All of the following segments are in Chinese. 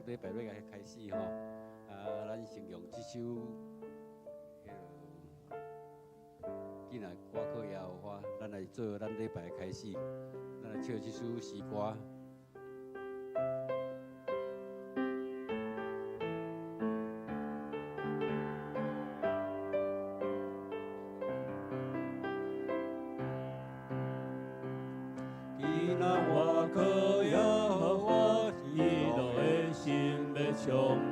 礼拜日开始吼，咱先用这首既然歌课也有话，咱来做咱礼拜开始，咱来唱这首诗歌。今仔我靠耶和华，喜乐的心要充满。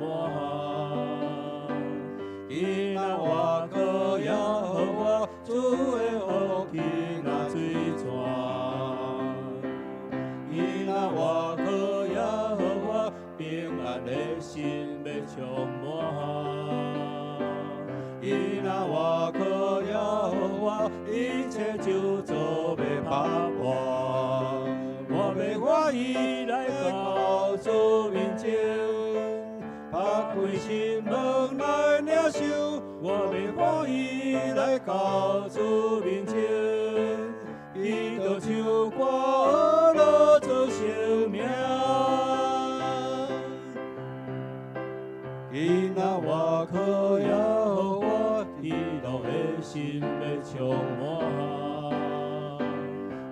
今仔我靠耶和华，主的福气若水泉。今仔我靠耶和华，平安的心要充满。今仔我靠耶和华，一切就做要把握。我要欢喜来到主面前，打开心门来领受。我要欢喜来到主面前，伊就唱歌学乐做生命。今仔我靠耶和华，喜乐的心要充满。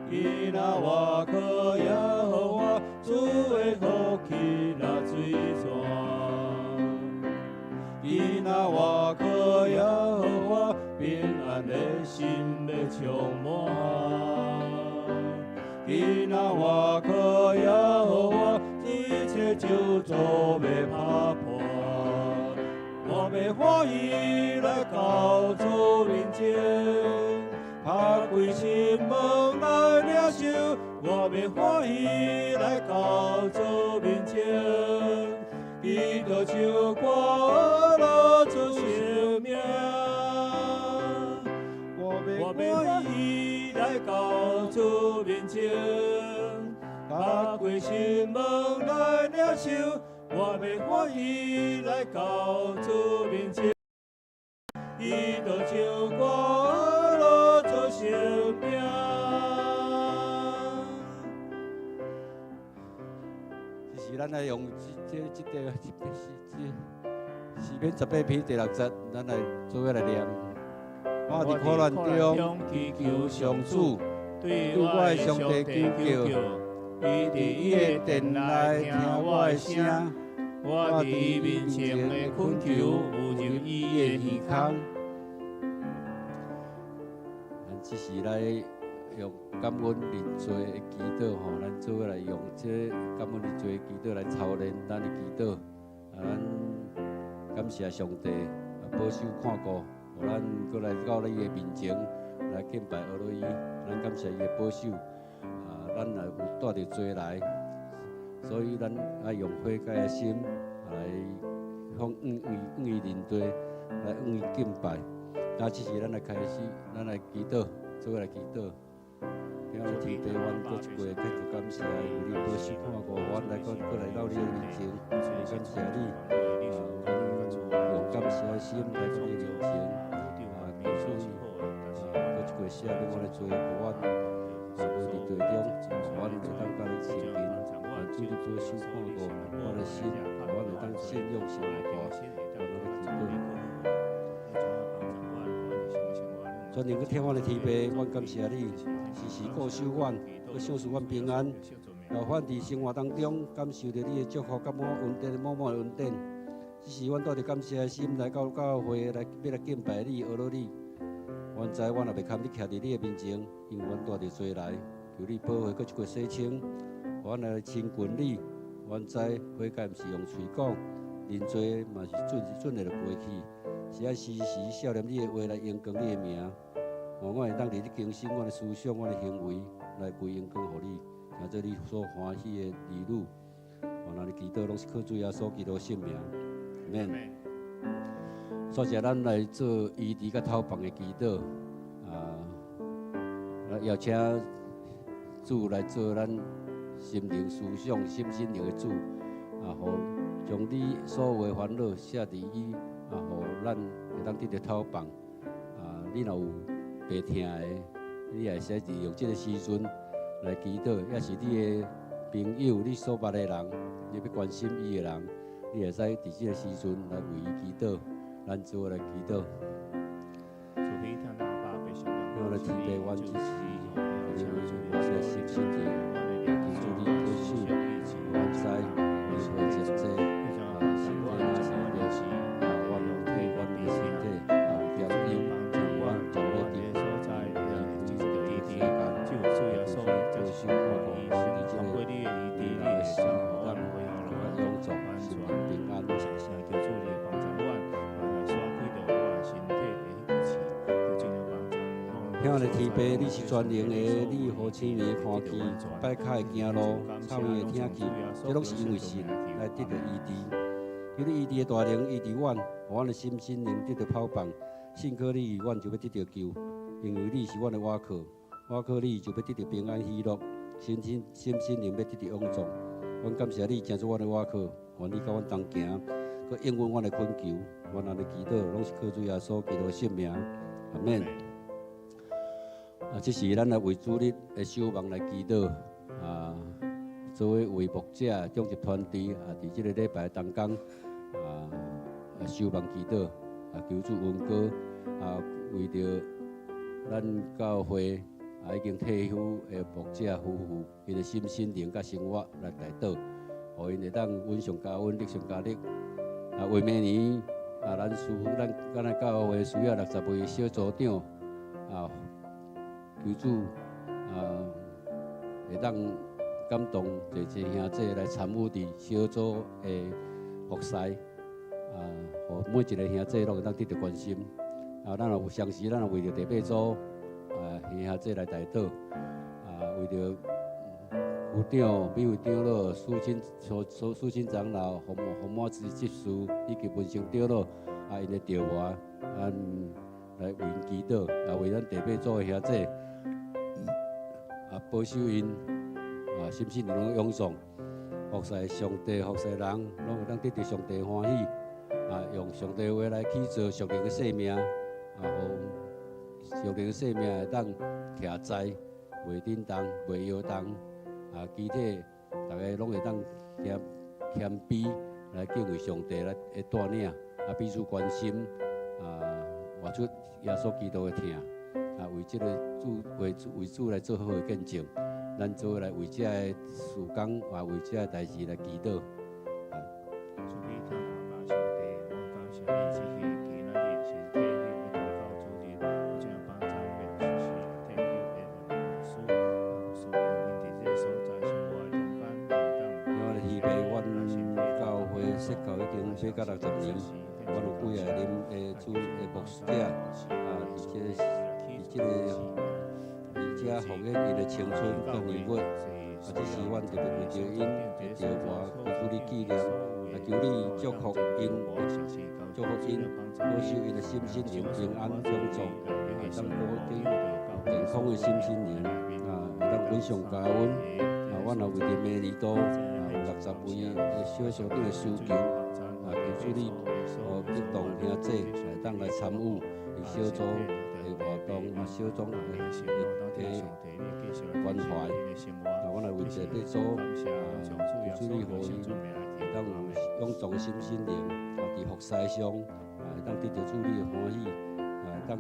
今仔我靠耶和华，主的福气若水泉。今仔我靠耶和华，平安的心要充满。今仔我靠耶和华，一切就做要打破。我要欢喜来到主面前。打开心门来领受，我要欢喜来到主面前，伊就唱歌学乐做生命。我要欢喜来到主面前，打开心门来领受，我要欢喜来到主面前，伊就唱歌。生命，就是咱来用这诗篇18篇第6节，咱来做伙来念。我伫苦难中祈求上主，对我的上帝求救，伊伫伊的殿内听我的声。我伫伊面前的恳求，有入伊的耳孔。只是来用感恩认罪的祈祷吼，咱做伙来用这感恩认罪的祈祷来操练咱的祈祷。咱感谢上帝保守看顾，互咱过来到伊的面前来敬拜阿罗伊。咱感谢伊的保守，咱也有带着罪来，所以咱爱用悔改的心来向伊认罪，来向伊敬拜。那这是咱来开始，咱来祈祷，做伙来祈祷。今日天父，阮过一过，继续感谢有你保守看顾，阮来过来到你的面前，感谢你。阮用感谢的心来到你面前，求主过一过赦免阮的罪，互阮无伫罪中，互阮会当甲你亲近，主你保守看顾阮的心，互阮会当信用生活，我来祈祷。全能去听我的天父，阮感谢你，时时顾守阮，去享受阮平安。劳烦伫生活当中感受到你的祝福，甲满恩典的满恩典。只是阮带着感谢的心来到教会，来要来敬拜你、学了你。阮知阮也袂堪你徛伫你的面前，因为阮带着罪来，求你保护，搁一过洗清，互阮来亲近你。阮知悔改毋是用嘴讲，认罪嘛是准会就过去。是爱时时笑念你的话来荣光你的名，我会当伫你更新我的思想、我的行为来归荣光予你，听做你所欢喜的儿女。我那哩祈祷拢是靠主耶稣基督圣名，阿免。所以咱来做医治甲透放的祈祷，邀请主来做咱心灵思想、心灵的主，互将你所有的烦恼写伫伊。互咱会当得到透放，你若有白听的，你也使利用这个时阵来祈祷，也是你的朋友，你所捌的人，你要关心伊的人，你会使伫即个时阵来为伊祈祷，咱做伙来祈祷。因为天地万之时，因为我的心心地，求主你保守万灾，你会见证身体那是的，万有体万的身体，表应将万将要地，世间，保守保护，你的心让永驻，心平安。听我的天父，你是全能的，你何亲民看见，摆脚会行路，草原会听见，这拢是因为神来得到医治。求你医治的大能，医治阮，互阮的心灵得到跑放。信靠你，阮就要得到救，因为你是阮的倚靠，倚靠你就要得到平安喜乐，心灵要得到永驻。阮感谢你，成做阮的倚靠，愿你甲阮同行，佮应允阮的恳求。阮安尼祈祷，拢是靠主耶稣基督的圣名，阿免。这是咱来为主日的守望来祈祷作为为牧者种植团队伫这个礼拜当中守望祈祷求主恩膏为着咱教会已经退休的牧者夫妇，因的心灵甲生活来代祷，互因会当稳上加稳，力上加力为明年咱教会需要60位小组长求主会当感动侪兄弟来参与伫小组的服侍互每一个兄弟拢会当得到关心咱有相时，咱为着第8组兄弟来代祷为着副长、美会长老、苏亲长老、红马子执事以及文成长老因的调话来为因祈祷为咱第8组的兄弟保守因心灵拢永壮，服侍上帝，服侍人，拢会当得到上帝欢喜用上帝话来去做属灵的生命互属灵的生命会当徛在袂叮当、袂摇动具体大家拢会当谦卑来敬畏上帝来带领彼此关心活出耶稣基督的听为这个为主来做好的见证，咱做伙来为这个事工为这个代志来祈祷。设教已经8到60年，我有几个任主的牧师者伫这奉献因的青春甲年月这是阮特别为着因的调话，求你纪念，求你祝福因，保守因的心灵平安永驻，当保定健康的心灵会当稳上加稳阮也为着明年度有60位的小小长的需求求主你激动兄弟来当来参与小组的活动小组的关怀阮来为着这组求主你互伊会当有永壮的心灵伫服侍上会当得到主你的欢喜会当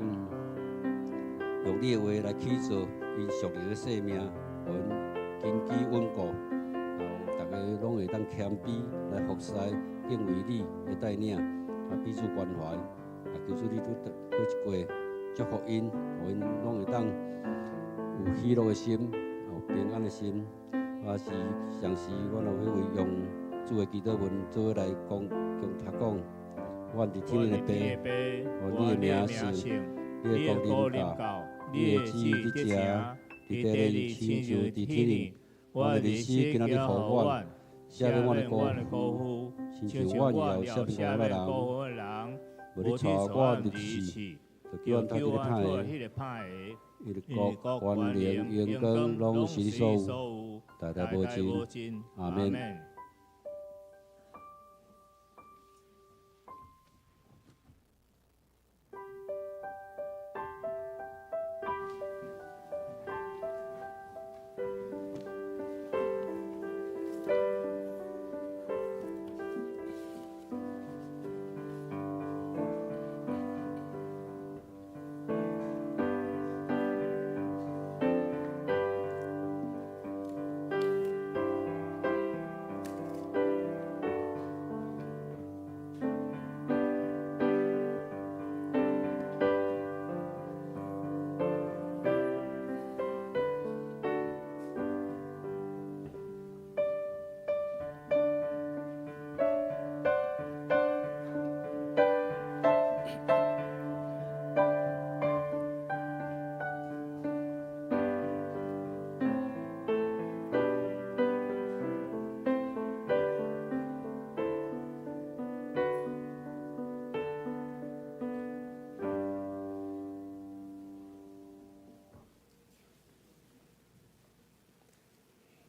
用你的话来去做因属灵的生命互因根基稳固大家拢会当谦卑来服侍敬畏你的带领彼此关怀求主你过一过祝福因互因拢会当有喜乐的心有平安的心是上时我也要为用主的祈祷文做伙来共读阮伫天的爸你的名是你的国临到你的旨意伫遮伫地里亲像伫天里我的日子今仔日互阮赦免阮的过负亲像阮也有赦免我的人无你带我入去就叫阮头迄个歹的伊的国权力荣光拢是你所有代代无尽阿免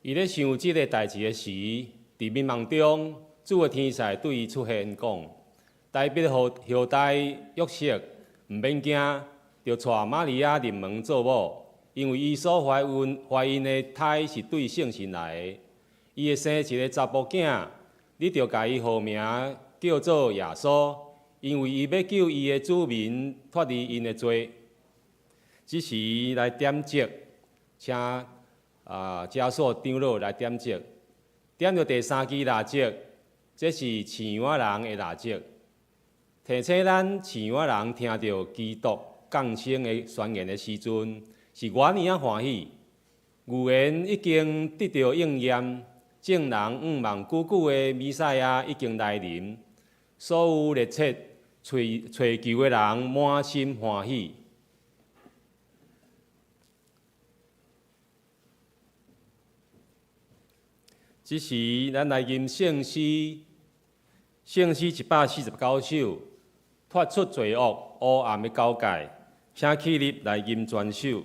伊咧想即个代志的时，伫迷茫中，主的天使对伊出现讲：代笔互后代约瑟，毋免惊，着带玛利亚入门做某，因为伊所怀孕的胎是对圣神来的。伊会生一个查甫囝，你着甲伊号名叫做耶稣，因为伊要救伊的子民脱离因的罪。即时来点击，请家属长老来点击，点到第3支蜡烛，这是饲养人的蜡烛，提醒咱饲养人听到基督降生的宣言的时阵，是偌尼啊欢喜。预言已经得到应验。众人望久久的弥赛亚已经来临，所有热切找求的人满心欢喜。这时，咱来吟圣诗149首，脱出罪恶黑暗的交界，请起立来吟全首。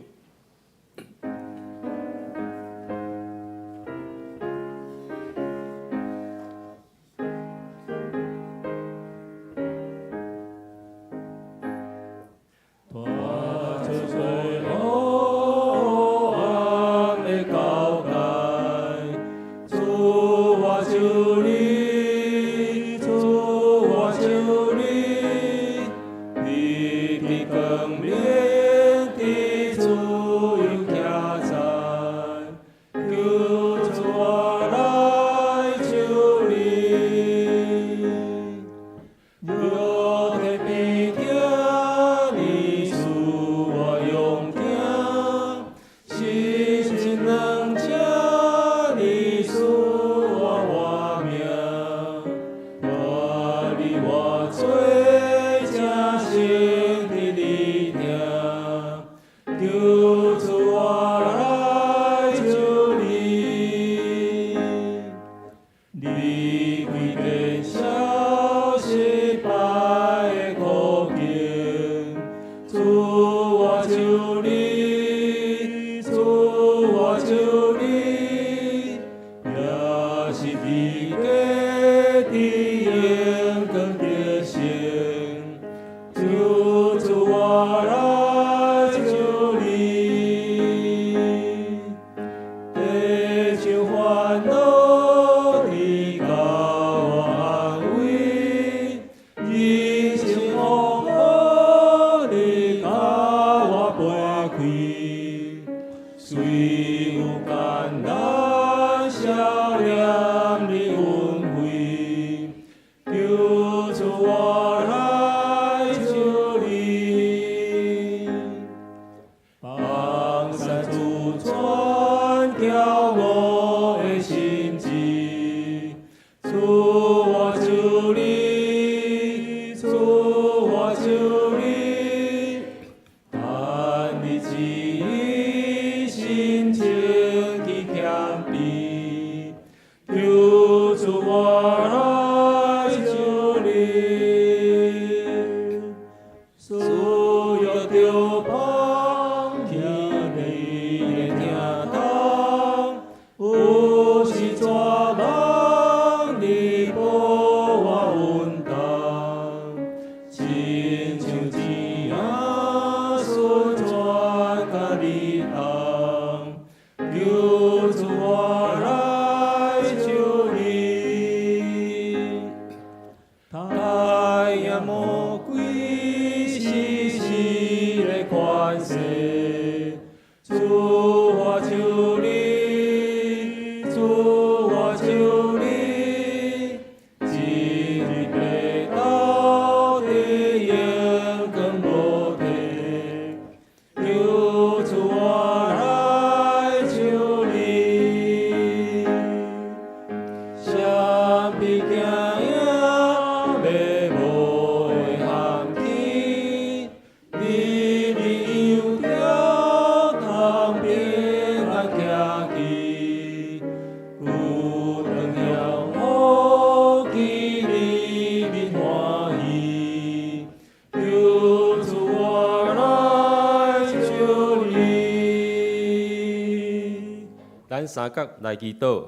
三角来祈祷。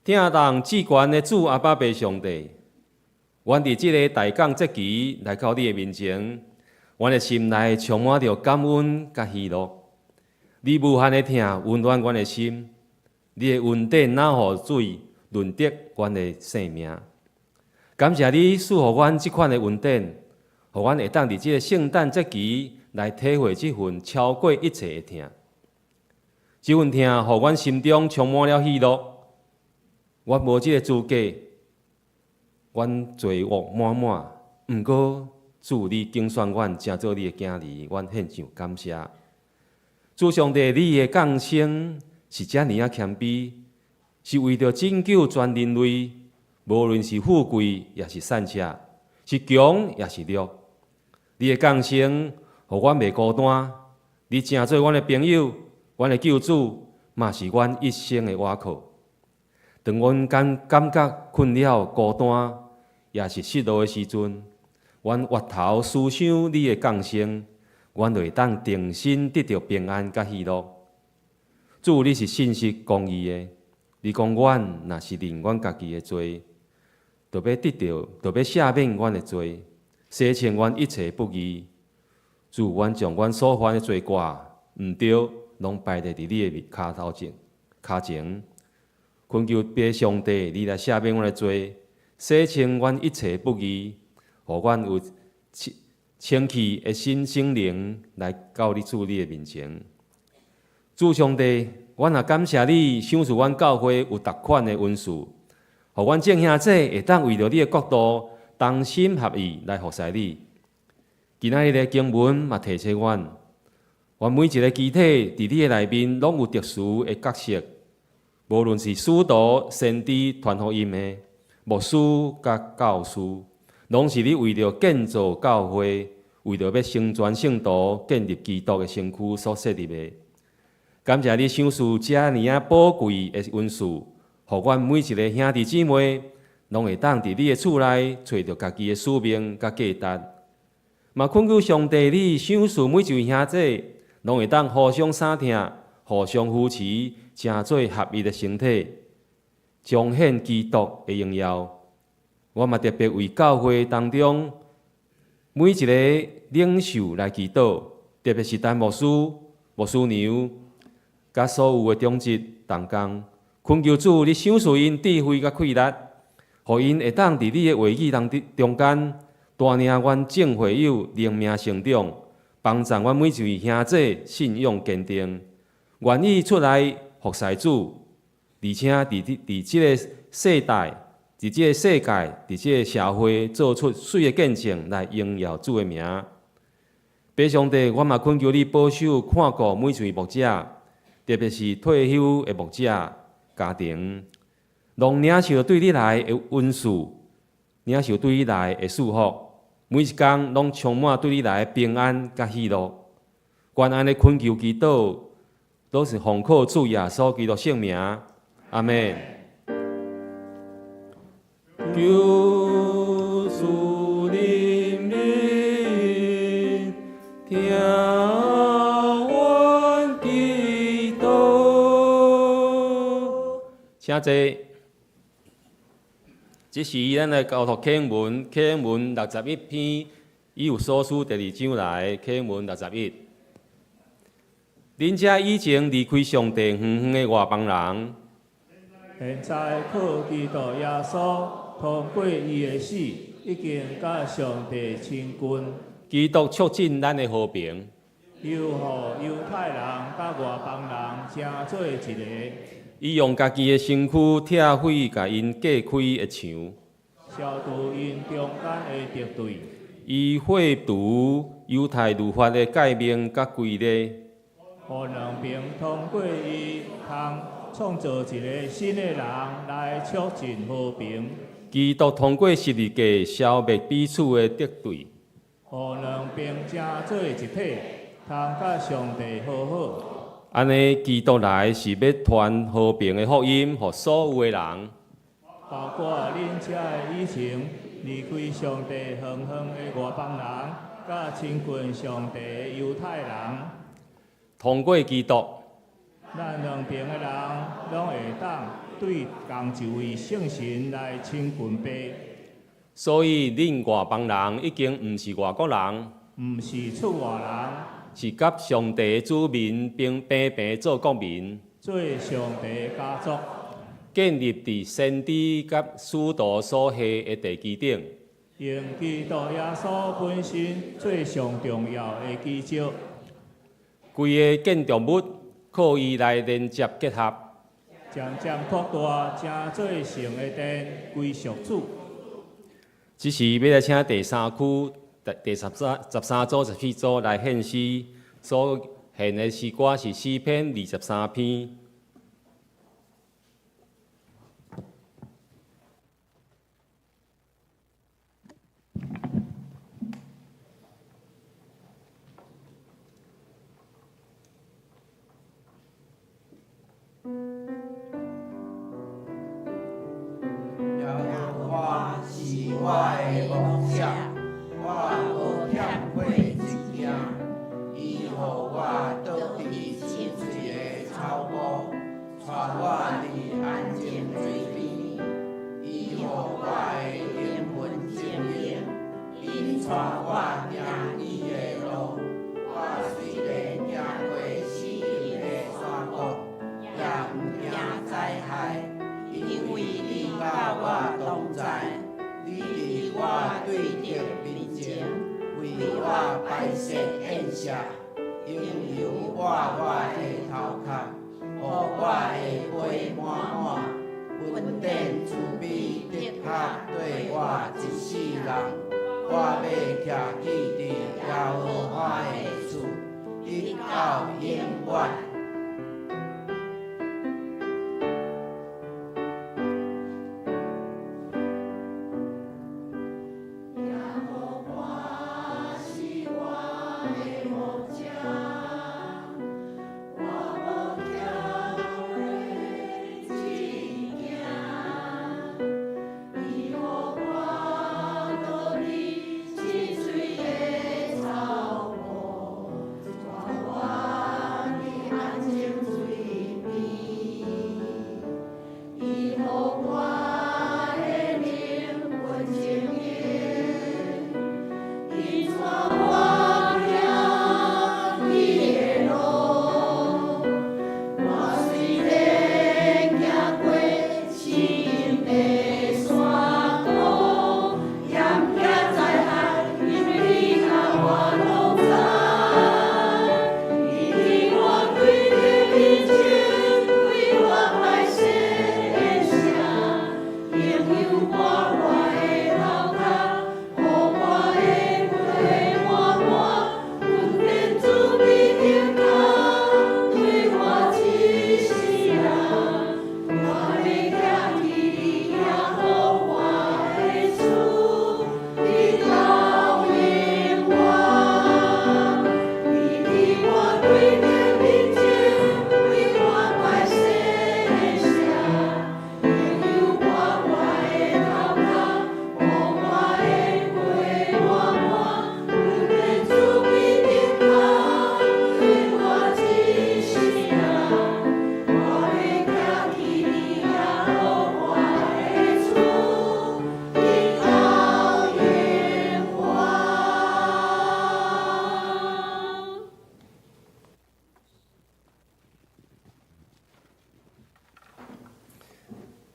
听从至悬的主阿爸爸上帝，阮伫即个大港节期来到你的面前，阮的心内充满着感恩甲喜乐。你无限的疼温暖阮的心，你的恩典哪互水润得阮的生命。感谢你赐予阮即款的恩典，互阮会当伫即个圣诞节期来体会即份超过一切的疼。即份疼，互阮心中充满了喜乐。阮无即个资格，阮罪恶满满，毋过主你拣选阮，成做你的囝儿，阮献上感谢。主上帝，你的降生是遮尔啊谦卑，是为着拯救全人类，无论是富贵也是善恶，是强也是弱。你的降生，互阮袂孤单，你成做阮的朋友，阮的救主，嘛是阮一生的倚靠。当阮感觉困了、孤单，也是失落的时阵，阮回头思想你的降生，阮就会当定心得到平安甲喜乐。主，你是信实公义的，你讲阮若是认阮家己的罪，就要得到，就要赦免阮的罪，洗清阮一切不义。主，阮将阮所犯的罪过毋对，拢摆在伫你的骹前。恳求爸上帝，你来赦免阮的罪，洗清阮一切不义，互阮有清气的新心灵来到你主你的面前。主上帝，阮也感谢你赏赐阮教会有逐款的恩赐，互阮众兄弟会当为着你的国度同心合意来服侍你。今仔日的经文嘛提醒阮每一个肢体伫你的内面拢有特殊的角色。无论是使徒、先知、传福音的牧师甲教师，拢是你为着建造教会，为着要成全圣徒、建立基督的身躯所设立的。感谢你赏赐遮尔啊宝贵的恩赐，互阮每一个兄弟姊妹，拢会当伫你的厝内找到家己的使命甲价值。嘛恳求上帝，你赏赐每一位兄弟，拢会当互相相听，互相扶持。成做合一的身体，彰显基督的荣耀。我嘛特别为教会当中每一个领袖来祈祷，特别是陈牧师、牧师娘，甲所有的长职同工，恳求主你赏赐因智慧甲气力，互因会当伫你的话语中间，带领阮众会友灵命成长，帮助阮每一位兄弟信仰坚定，愿意出来。服侍主，而且伫即个世代、伫即个世界、伫即个社会，做出水的见证来荣耀主的名。爸上帝，我嘛恳求你保守看顾每一位牧者，特别是退休的牧者家庭，拢领受对你来的恩赐，领受对你来的祝福，每一天拢充满对你来的平安甲喜乐。愿安尼恳求祈祷。都是奉靠主耶稣基督圣名，阿门。求主怜悯，听阮祈祷。请坐。这是咱的教读课文61篇，以有所书第2章来课文61。恁遮以前离开上帝远远的外邦人，现在靠基督耶稣通过伊的死，已经甲上帝亲近，基督促进咱的和平，又互犹太人甲外邦人成做一个。伊用家己的身躯拆毁，甲因隔开的墙，消除因中间的敌对。伊废除犹太律法的诫命甲规律。互两边通过伊，通创造一个新的人来促进和平。基督通过十字架消灭彼此的敌对。互两边成做一体，通甲上帝和好。安尼，基督来是要传和平的福音，予所有的人，包括恁遮的以前离开上帝远远的外邦人，甲亲近上帝的犹太人。通过基督，咱两边的人拢会当对同一位圣神来亲近拜。所以恁外邦人已经毋是外国人，毋是出外人，是甲上帝的子民并平平做国民，做上帝的家族，建立伫先知甲使徒所下的地基顶。用基督耶稣本身做上重要的基础，规个建筑物靠伊来连接结合，渐渐扩大，成做成的殿归属主。只是要来请第三区、第13组、14组来献诗，所献的诗歌是诗篇23篇。我的梦想，我无欠过一件，伊予我倒伫清水的草坡，带我离安静水边，伊予我的灵魂静静，因带我行伊的路。我虽然行过死荫的山谷，也毋惊灾害，因为你甲我同在。你伫我对敌面前，为我摆设宴席，应由我的头壳，予我的杯满满，恩典慈悲的确对我一世人。我要徛起伫耶和华的厝，直到永远。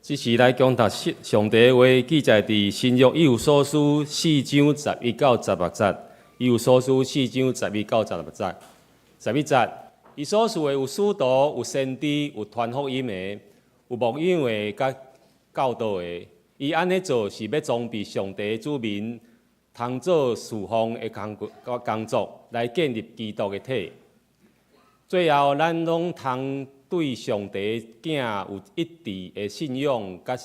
这是来强读上帝的话，记载伫新约以弗所书4章11到16节。以弗所书4章11到16节。11节，伊所述的有使徒、有先知、有传福音的、有牧养的、甲教导的。伊安尼做是要装备上帝的子民，通做侍奉的工作，来建立基督的体。最后，咱拢通对上帝囝有一致的信仰甲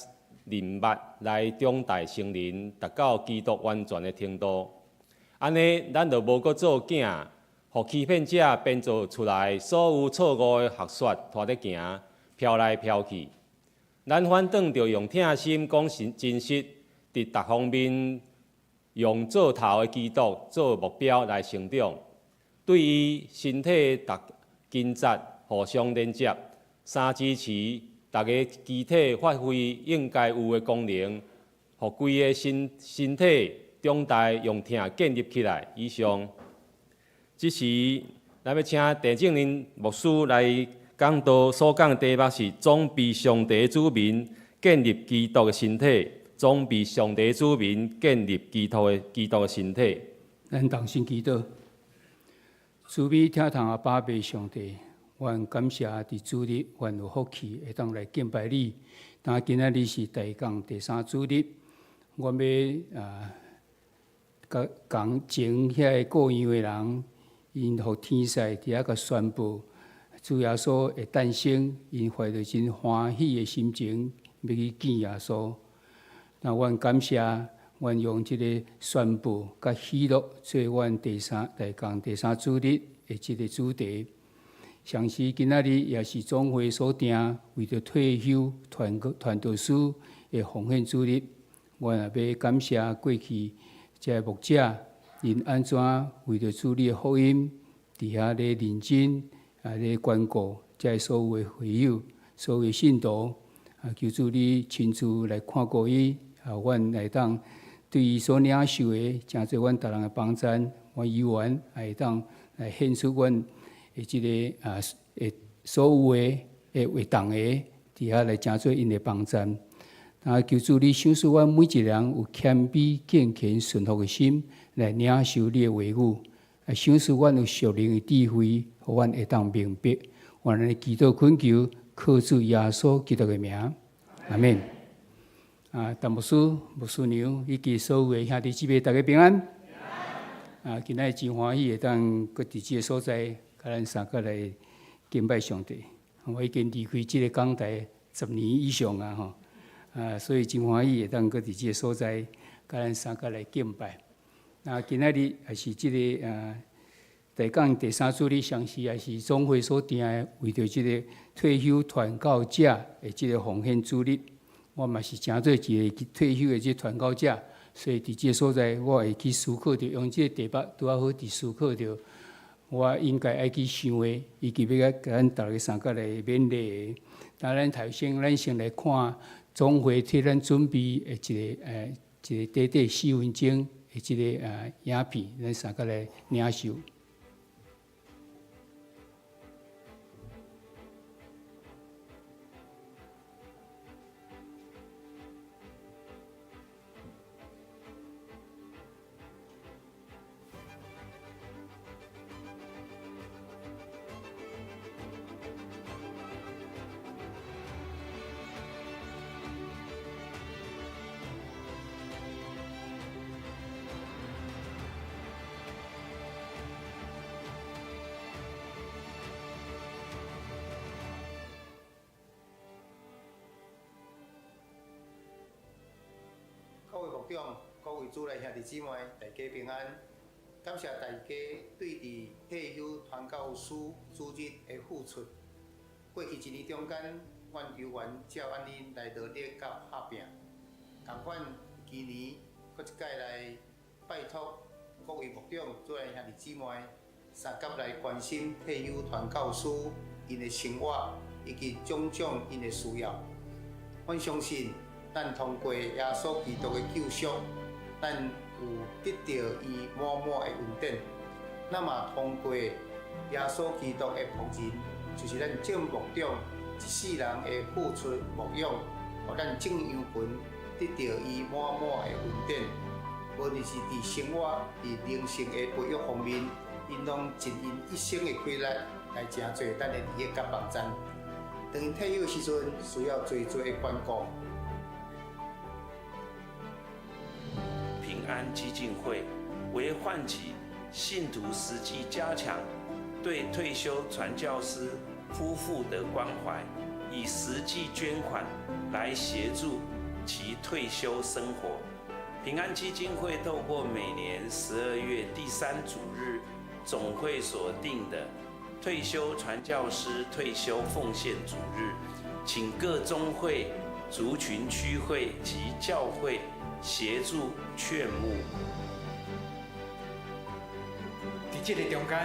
认捌，来长大成人，达到基督完全的程度。安尼，咱就无搁做囝，互欺骗者编造出来所有错误的学说拖咧行，飘来飘去。咱反倒着用疼心讲真实，伫各方面用做头的基督做目标来成长。对于身体逐筋节，互相连接，三支持大家机体发挥应该有的功能，互规个身体长大用疼建立起来。以上，这时咱要请陈正林牧师来讲道，所讲的题目是装备上帝子民，建立基督的身体。装备上帝子民，建立基督的身体。咱同心祈祷，慈悲听堂啊，巴别上帝，愿感谢伫主日，愿有福气会当来敬拜你。但今仔日是第3主日，我要讲前遐个样的人，因互天使伫遐个宣布，主耶稣会诞生，因怀着真欢喜的心情要去见耶稣。那阮感谢，阮用即个宣布甲喜乐做阮第三主日的即个主题。相信今仔日也是总会所定，为着退休传道师的奉献主日，阮也要感谢过去这牧者，因安怎为着主日的福音，伫遐咧认真咧关顾这所有的会友、所有的信徒，求主你亲自来看顾伊。阮来当对伊所领受的，诚侪阮逐人的帮赞，阮议员也会当来献出阮的即个所有的活动的，伫遐来诚做因的帮赞。求主你赏赐阮每一人有谦卑、敬虔、顺服的心，来领受你的话语，赏赐阮有属灵的智慧，互阮会当明白。我哋祈祷恳求，靠主耶稣基督的名，阿免。陈牧师、牧师娘以及所有的兄弟姊妹，大家平安。今仔真欢喜，会当搁伫即个所在，甲咱三个来敬拜上帝。我已经离开即个讲台10年以上啊，所以真欢喜，会当搁伫即个所在，甲咱三个来敬拜。今仔日也是即个第3主日，相时也是总会所定的，为着即个退休传教者的即个奉献主日。我嘛是诚做一个退休的即传教者，所以伫即个所在，我会去思考着，用即个题目拄啊好伫思考着，我应该爱去想的，以及要甲咱逐个三个来勉励的。当然，头先咱先来看总会替咱准备的一个短4分钟的即个影片，咱三个来领受。各位牧长、各位主内兄弟姊妹，大家平安！感谢大家对伫退休传教士主日的付出。过去1年中间，阮游员照安尼来到列甲打拼，同款今年搁一届来拜托各位牧长、主内兄弟姊妹，三甲来关心退休传教士因的生活以及种种因的需要。阮相信。咱通过耶稣基督的救赎，咱有得到伊满满的恩典。那么通过耶稣基督的仆人，就是咱正牧长一世人的付出牧养，互咱正羊群得到伊满满的恩典。无论是伫生活、伫灵性的培育方面，因拢尽因一生的快乐来诚侪咱的利益甲帮赞。当因退休的时阵，需要最多的关顾。平安基金会为唤起信徒实际加强对退休传教士夫妇的关怀，以实际捐款来协助其退休生活。平安基金会透过每年12月第3主日总会所定的退休传教师退休奉献主日，请各宗会、族群区会及教会协助劝募。伫这个中间，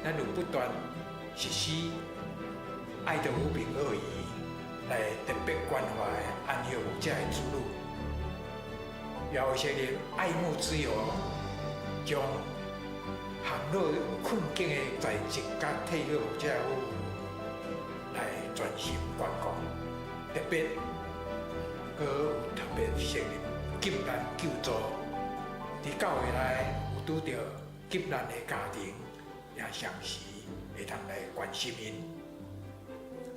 咱有不断实施爱的无凭恶意来特别关怀安息牧者的子女，也有些人爱慕之友，将陷入困境的在职甲退休牧者的夫妇来专心关顾，特别佮有特别成立急难救助，伫教会内有拄到急难的家庭，也常时会通来关心因。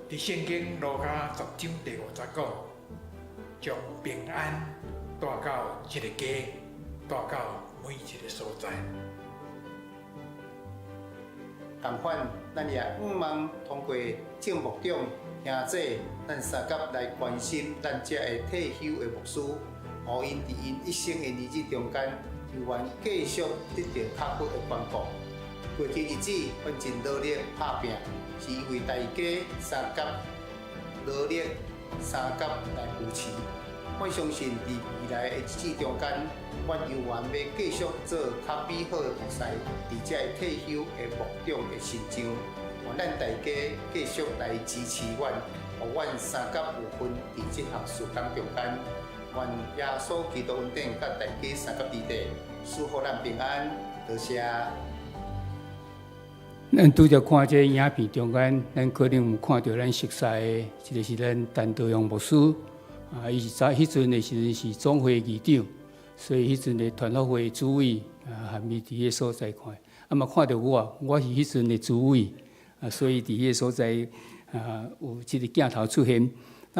伫圣经路加10章第50讲，将平安带到一个家，带到每一个所在。同款，咱也望通过正牧长兄姐，咱三甲来关心咱这个退休的牧师，互因伫因一生的日子中间，就愿继续得到较好的关顾。过去日子，阮真努力打拼，是因为大家三甲努力三甲来扶持。我相信伫未来的日子中间，阮犹原要继续做较美好的服侍，伫这退休的牧长的身上，愿咱大家继续来支持阮，互阮三甲有份伫这项事工中间。愿耶稣基督恩典甲大家三甲伫地，赐福咱平安。多谢。咱拄则看这影片中间，咱可能有看到咱熟悉的，一个是咱陈道阳牧师。伊是早迄阵的时阵是总会议长，所以迄阵的团伙会主委含伊伫迄所在看。嘛看到我是迄阵的主委，所以伫迄所在有即个镜头出现。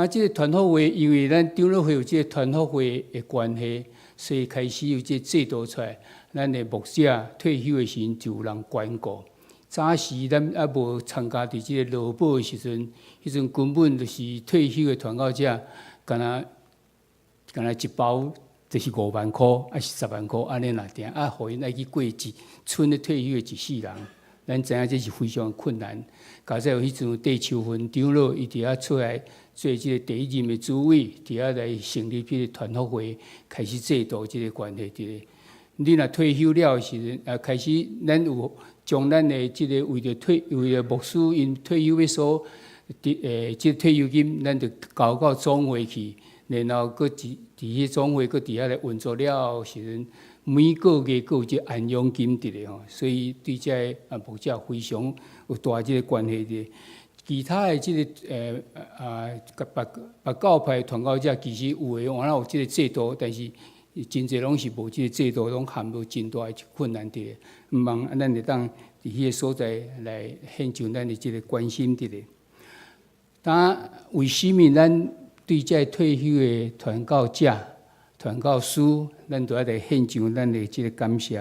即个团伙会，因为咱长老会有即个团伙会的关系，所以开始有即个制度出来。咱的牧者退休的时阵就有人关顾。早时咱还无参加伫即个劳保的时阵，迄阵根本就是退休的传教者。敢若一包就是5万块，还是10万块，安尼若定，互因爱去过剩的退休的一世人，咱知影这是非常困难。加上有迄阵戴秋芬长老，伊伫遐出来做即个第一任的主委，伫遐来成立即个团伙会，开始制度即个关系伫咧。你若退休了的时阵，开始咱有将咱的即个为着牧师因退休的所。即退休金，咱就交到总会去，然后搁伫迄总会搁伫遐来运作了时阵，每个月搁有即安养金伫咧吼，所以对这牧者非常有大即个关系伫。其他的即个别教派传教者，其实有诶原来有即个制度，但是真侪拢是无即个制度，拢含有真大诶困难伫咧。毋望咱会当伫迄个所在来献上咱的即个关心伫咧。为什么咱对这退休的传教者、传教师，咱都要来献上咱的这个感谢？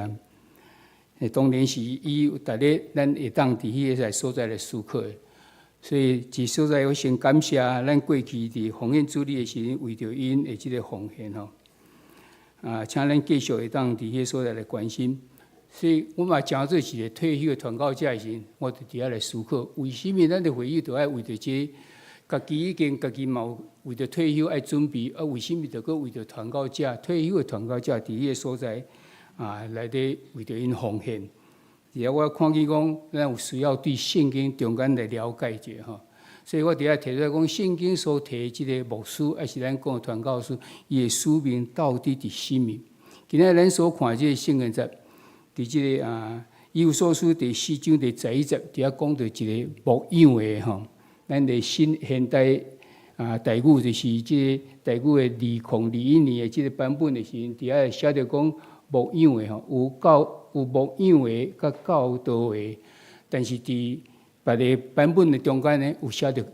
当然是伊有逐日咱会当伫迄个所在来思考的。所以，这所在我先感谢咱过去伫奉献主日的时阵，为着因的这个奉献吼，请咱继续会当伫迄个所在来关心。所以，我嘛诚做是一个退休的传教者的时阵，我伫遐来思考，为什么咱的会议都爱为着这？家己嘛为着退休爱准备，为什么着搁为着传教者退休的传教者伫迄个所在内底为着因奉献？而我看见讲，咱有需要对圣经中间来了解者吼，所以我伫遐提出来讲，圣经所提即个牧师，还是咱讲传教师，伊的使命到底伫什么？今仔咱所看即个圣经节，伫即个以弗所书第4章第11节，伫遐讲到一个牧养的吼。咱的新现代台语就是即个台语的2021年的即个版本的时阵，伫遐写着讲牧养的吼，有牧养的甲教导的，但是伫别个版本的中间呢，有写着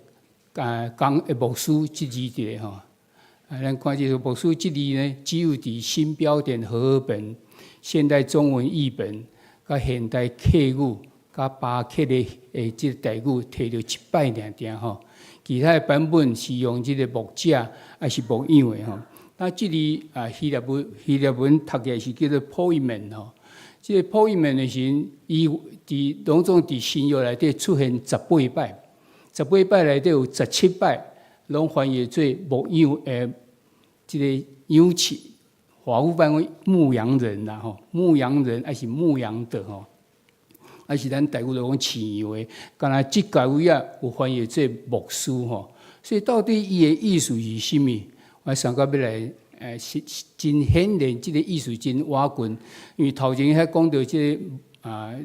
讲牧师即字伫咧吼。咱看即个牧师即字呢，只有伫新标点和合本、现代中文译本、甲现代客语。甲巴克的即个台语摕到7摆尔吼，其他的版本是用即个牧者还是牧养的吼。那即个希腊文读起来是叫做 poimen 吼。即个 poimen 的时阵，伊伫拢总伫新约内底出现18摆，18摆内底有17摆拢翻译做牧养即个养饲，华语版为牧羊人啦吼，牧羊人还是牧羊的吼。还是咱台语来讲饲养的，敢若即家位啊有翻译做牧师吼。所以到底伊的意思是甚物？我上个要来真显然，即个意思真瓦棍，因为头前遐讲到即个。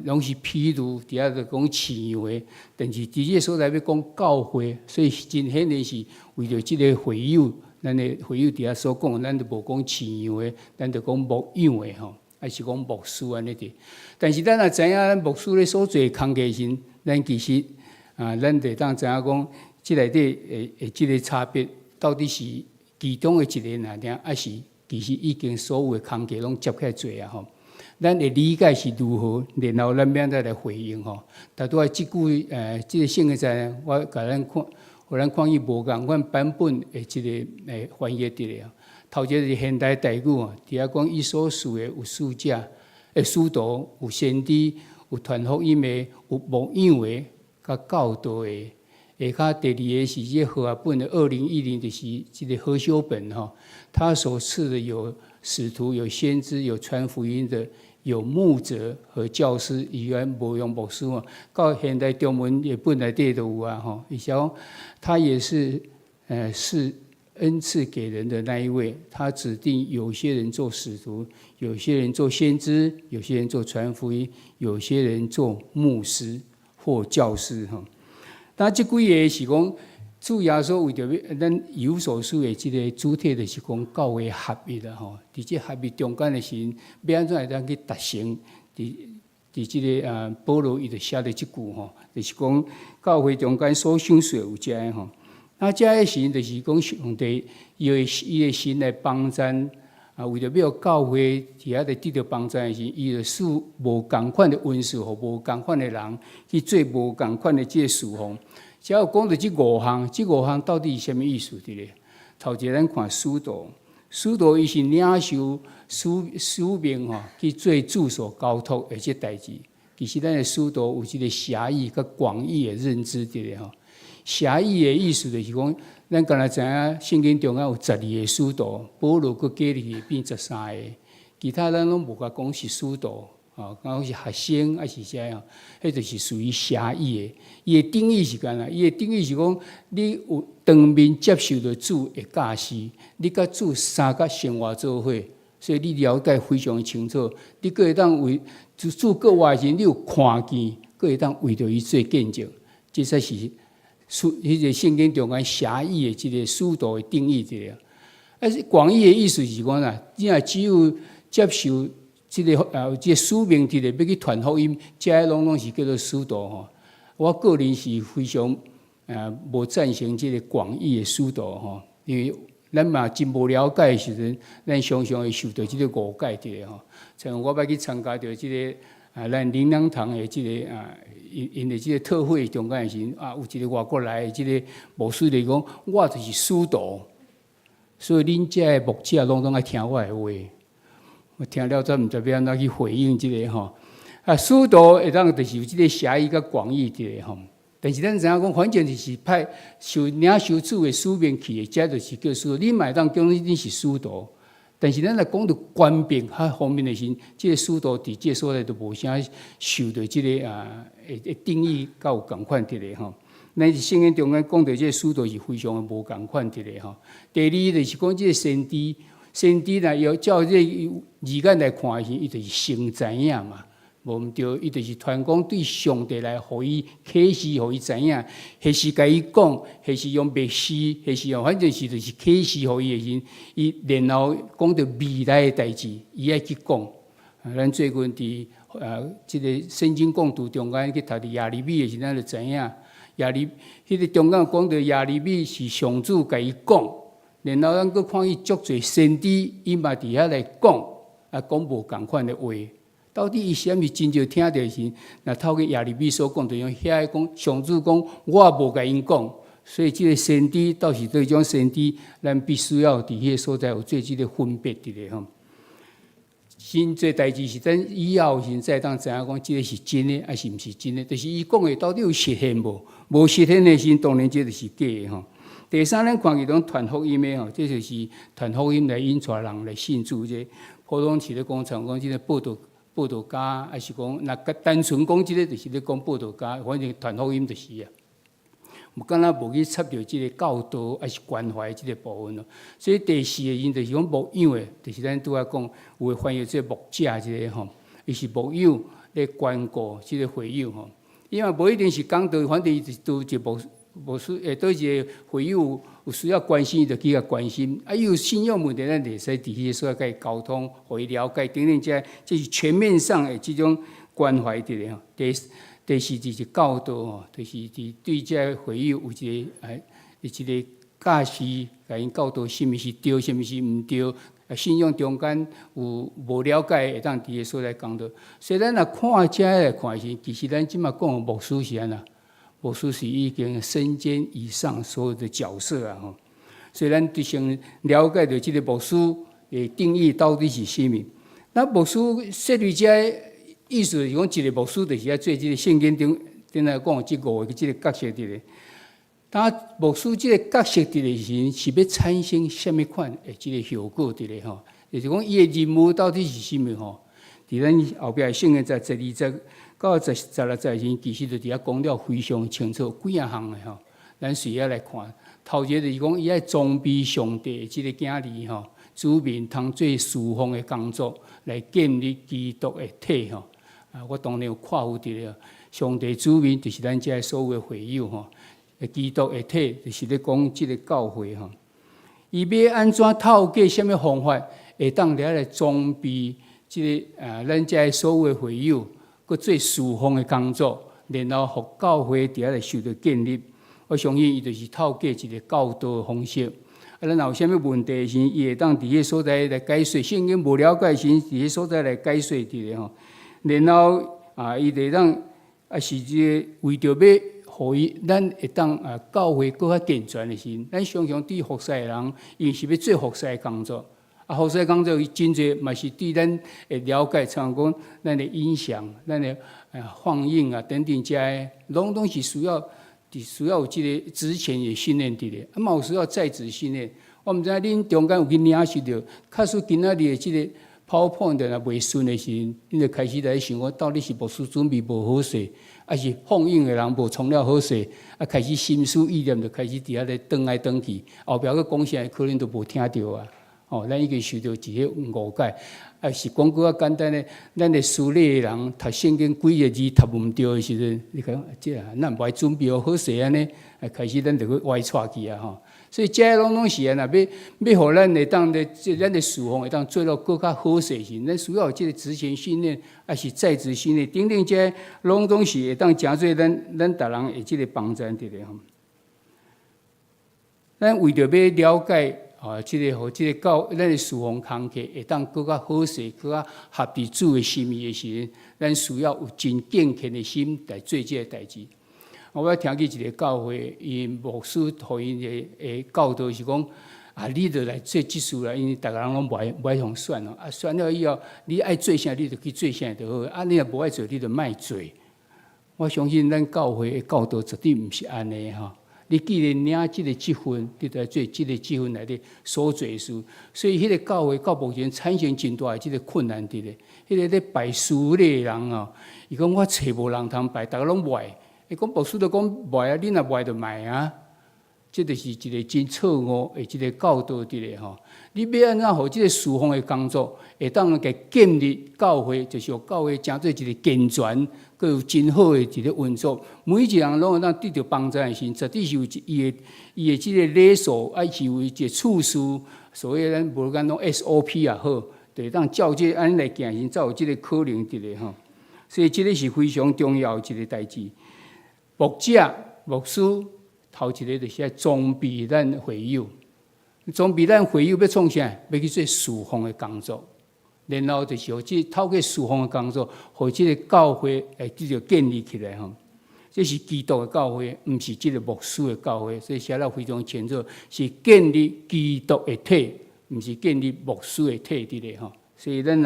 拢是譬如伫遐就讲饲养的，但是伫这所在要讲教会，所以真显然是为着即个会友，咱的会友伫遐所讲，咱就无讲饲养的，咱就讲牧养的吼，还是讲牧师安尼的。但是咱也知影，咱牧师咧所做工课时，咱其实咱得当知影讲，即内底即个差别到底是其中的一个哪点，还是其实已经所有的工课拢接起来做啊吼。咱的理解是如何，然后咱免再来回应吼。但拄仔即句即个性嘅在，我甲咱看，互咱看伊无共款版本的即个翻译伫咧。头一个是现代台语吼，伫遐讲伊所属的有使者、使徒、有先知、有传福音的、有牧养的、甲教导的。下骹第二个是即个和合本的2010，就是即个和修本吼，他所赐的有使徒、有先知、有传福音的。有牧者和教师，依然无用牧师嘛？到现代中文也本来底都有啊吼。而且他也是是恩赐给人的那一位，他指定有些人做使徒，有些人做先知，有些人做传福音，有些人做牧师或教师吼。但这几个是讲。主耶稣为着咱有所属的即个主体，就是讲教会合一啦吼。伫即合一中间的时阵，要安怎会当去达成？伫即个保罗伊就写了即句吼，就是讲教会中间所享受有遮个吼。那遮个时阵就是讲上帝伊的神来帮咱为着要教会伫遐来得到帮助的时，伊就使无共款的恩赐，互无共款的人去做无共款的即个事奉。只要讲到即五项，即五项到底是啥物意思伫咧？头一个咱看使徒，使徒伊是领受使命吼，去做主所交托的即代志。其实咱的使徒有即个狭义甲广义的认知伫咧吼。狭义的意思就是讲，咱敢若知影圣经中间有12个使徒，保罗佫加入去变13个，其他咱拢无甲讲是使徒。讲是学生还是啥样？迄就是属于狭义的。伊的定义是干啦？伊的定义是讲，你有当面接受到主的教示，你甲主三角生活做伙，所以你了解非常清楚。你佫会当为主各外人，你有看见，佫会当为着伊做见证。这才是迄个圣经中间狭义的即个使徒的定义一个。但是广义的意思是讲啦，你若只有接受。即个即个使命伫咧，要去传福音，遮拢是叫做使徒吼。我个人是非常无赞成即个广义的使徒吼，因为咱嘛真无了解的时阵，咱常常会受到即个误解伫咧吼。像我捌去参加着即个咱灵粮堂的即个因的即个特会中间的时阵有一个外国来的即个牧师来讲，我就是使徒，所以恁遮的牧者拢爱听我的话。我听了则毋知要安怎去回应即个吼。使徒会当就是有即个狭义甲广义伫咧吼。但是咱知影讲，反正就是派领受主的使命去的，遮就是叫使徒。你嘛会当讲你是使徒，但是咱来讲到官兵较方面的时，即个使徒伫即个所在都无啥受到即个定义较有共款伫咧吼。咱是圣经中间讲到即个使徒是非常无共款伫咧吼。第二就是讲即个先知。先知呢，要照这字眼来看的时，伊就是先知影嘛，无毋对，伊就是传讲对上帝来，互伊启示，互伊知影，或是甲伊讲，或是用密示，或是用反正是就是启示互伊的时，伊然后讲到未来的代志，伊爱去讲。咱最近伫即个圣经讲读中间去读伫亚利米的时，咱就知影亚利迄个中间讲到亚利米是上主甲伊讲。然后咱佫看伊足侪先知，伊嘛伫遐来讲，讲无共款的话。到底伊是啥物真正听着时，若透过亚利米所讲，就用遐讲上主讲，我无甲因讲，所以即个先知倒是对种先知，咱必须要伫迄个所在有做即个分别伫咧吼。真做代志是咱以后现在当知影讲，即个是真的还是毋是真的？就是伊讲的到底有实现无？无实现的时，当然即就是假的吼。第三，咱看伊种传福音的吼，这就是传福音来引带人来信主。这普通市咧讲，像讲即个报道报道家，还是讲那单纯讲即个，就是咧讲报道家，反正传福音就是啊。无敢若无去插着即个教导，还是关怀即个部分咯。所以第四个因就是讲牧养的，就是咱拄仔讲有诶翻译即个牧者即个吼，伊是牧养咧关顾即个会友吼。因为无一定是讲道，反正伊都一牧师诶，对一个会友有需要关心，伊就去甲关心。啊，有信仰问题，咱会使伫迄个所在甲伊沟通，互伊了解，等等这是全面上诶即种关怀伫咧吼。第四就是教导吼，就是伫对这会友有一个教示，甲因教导什物是对，什物是毋对。信仰中间有无了解，会当伫个所在讲到。所以咱若看遮来看是，其实咱即马讲牧师是安那，牧师是已经身兼以上所有的角色啊吼。所以咱得先了解到即个牧师的定义到底是甚物。那牧师设立遮意思是讲，一个牧师就是要做即个圣经顶来讲即5个即个角色伫咧。当牧师即个角色伫咧时，是要产生什么款的即个效果伫咧吼？就是讲伊的任务到底是甚物吼？伫咱后壁的圣经在12到16节时，其实就伫遐讲了非常清楚几啊项的吼。咱随后来看，头一个就是讲伊爱装备上帝的即个囝儿吼，子民通做侍奉的工作，来建立基督的体吼。我当然有看有伫咧，上帝子民就是咱遮所有的会友吼。基督的体就是咧讲即个教会吼，伊要安怎透过什么方法，会当来装备即个咱遮所有的会友，佮做侍奉的工作，然后互教会伫遐来受到建立。我相信伊就是透过一个教导的方式。咱有啥物问题时，伊会当伫迄所在来解说。圣经无了解时，伫迄所在来解说伫咧吼。然后伊会当是即个为着要互伊，咱会当教会更较健全的时，咱常常对服侍的人，伊是要做服侍的工作。服侍的工作伊真侪，嘛是对咱会了解，像讲咱的音响、咱的放映啊等等遮的，拢是需要有即个之前的训练伫咧，嘛有需要在职训练。我毋知影恁中间有去领受着，假使今仔日的即个PowerPoint若袂顺的时，恁就开始来想讲，到底是牧师准备无好势，还是放映的人无创了好势，开始心思意念就开始伫遐咧转来转去，后壁佫讲啥，可能都无听着啊。咱已经受到一个误解，是讲佫较简单咧，咱的书理的人读圣经几个字读毋对的时阵，你讲这咱无爱准备好势安尼，开始咱就去歪错去啊吼。所以这拢是安那要互咱会当咧，咱的侍奉会当做到更较好势时，咱需要有即个职前训练，还是在职训练，等等这拢是会当诚做咱逐人的即个帮助伫咧吼。咱为着要了解即个互即个教咱的侍奉工课会当更较好势，更较合伫主的心意的时，咱需要有真敬虔的心来做即个代志。我要听起一个教会，伊牧师互因的教导是讲，你着来做即事啦，因为逐个人拢无爱互选哦。选了以后，你爱做啥，你着去做啥就好。你若无爱做，你着莫做。我相信咱教会的教导绝对毋是安尼吼。你既然领即个积分，你着来做即个积分内底所做的事。所以迄个教会到目前产生真大的即个困难伫咧。迄个咧拜师礼的人哦，伊讲我找无人通拜，逐个拢不爱。伊讲牧师都讲卖啊，你若卖就卖啊，这就是一个真错误的一个教导伫咧吼。你要安怎互即个侍奉的工作会当甲建立教会，就是有教会诚做一个健全，佮有真好的一个运作。每一个人拢会当得到帮助的时，绝对是有伊的即个礼数，是有一个次序，所以咱无讲讲 SOP 也好，就会当照这安尼来行时，才有即个可能伫咧吼。所以即个是非常重要的一个代志。牧者、牧师头一个就是要装备咱会友，装备咱会友要创啥？要去做侍奉的工作，然后就是透过侍奉的工作，互即个教会继续建立起来吼。这是基督的教会，毋是即个牧师的教会，所以写了非常清楚，是建立基督的体，毋是建立牧师的体伫咧吼。所以咱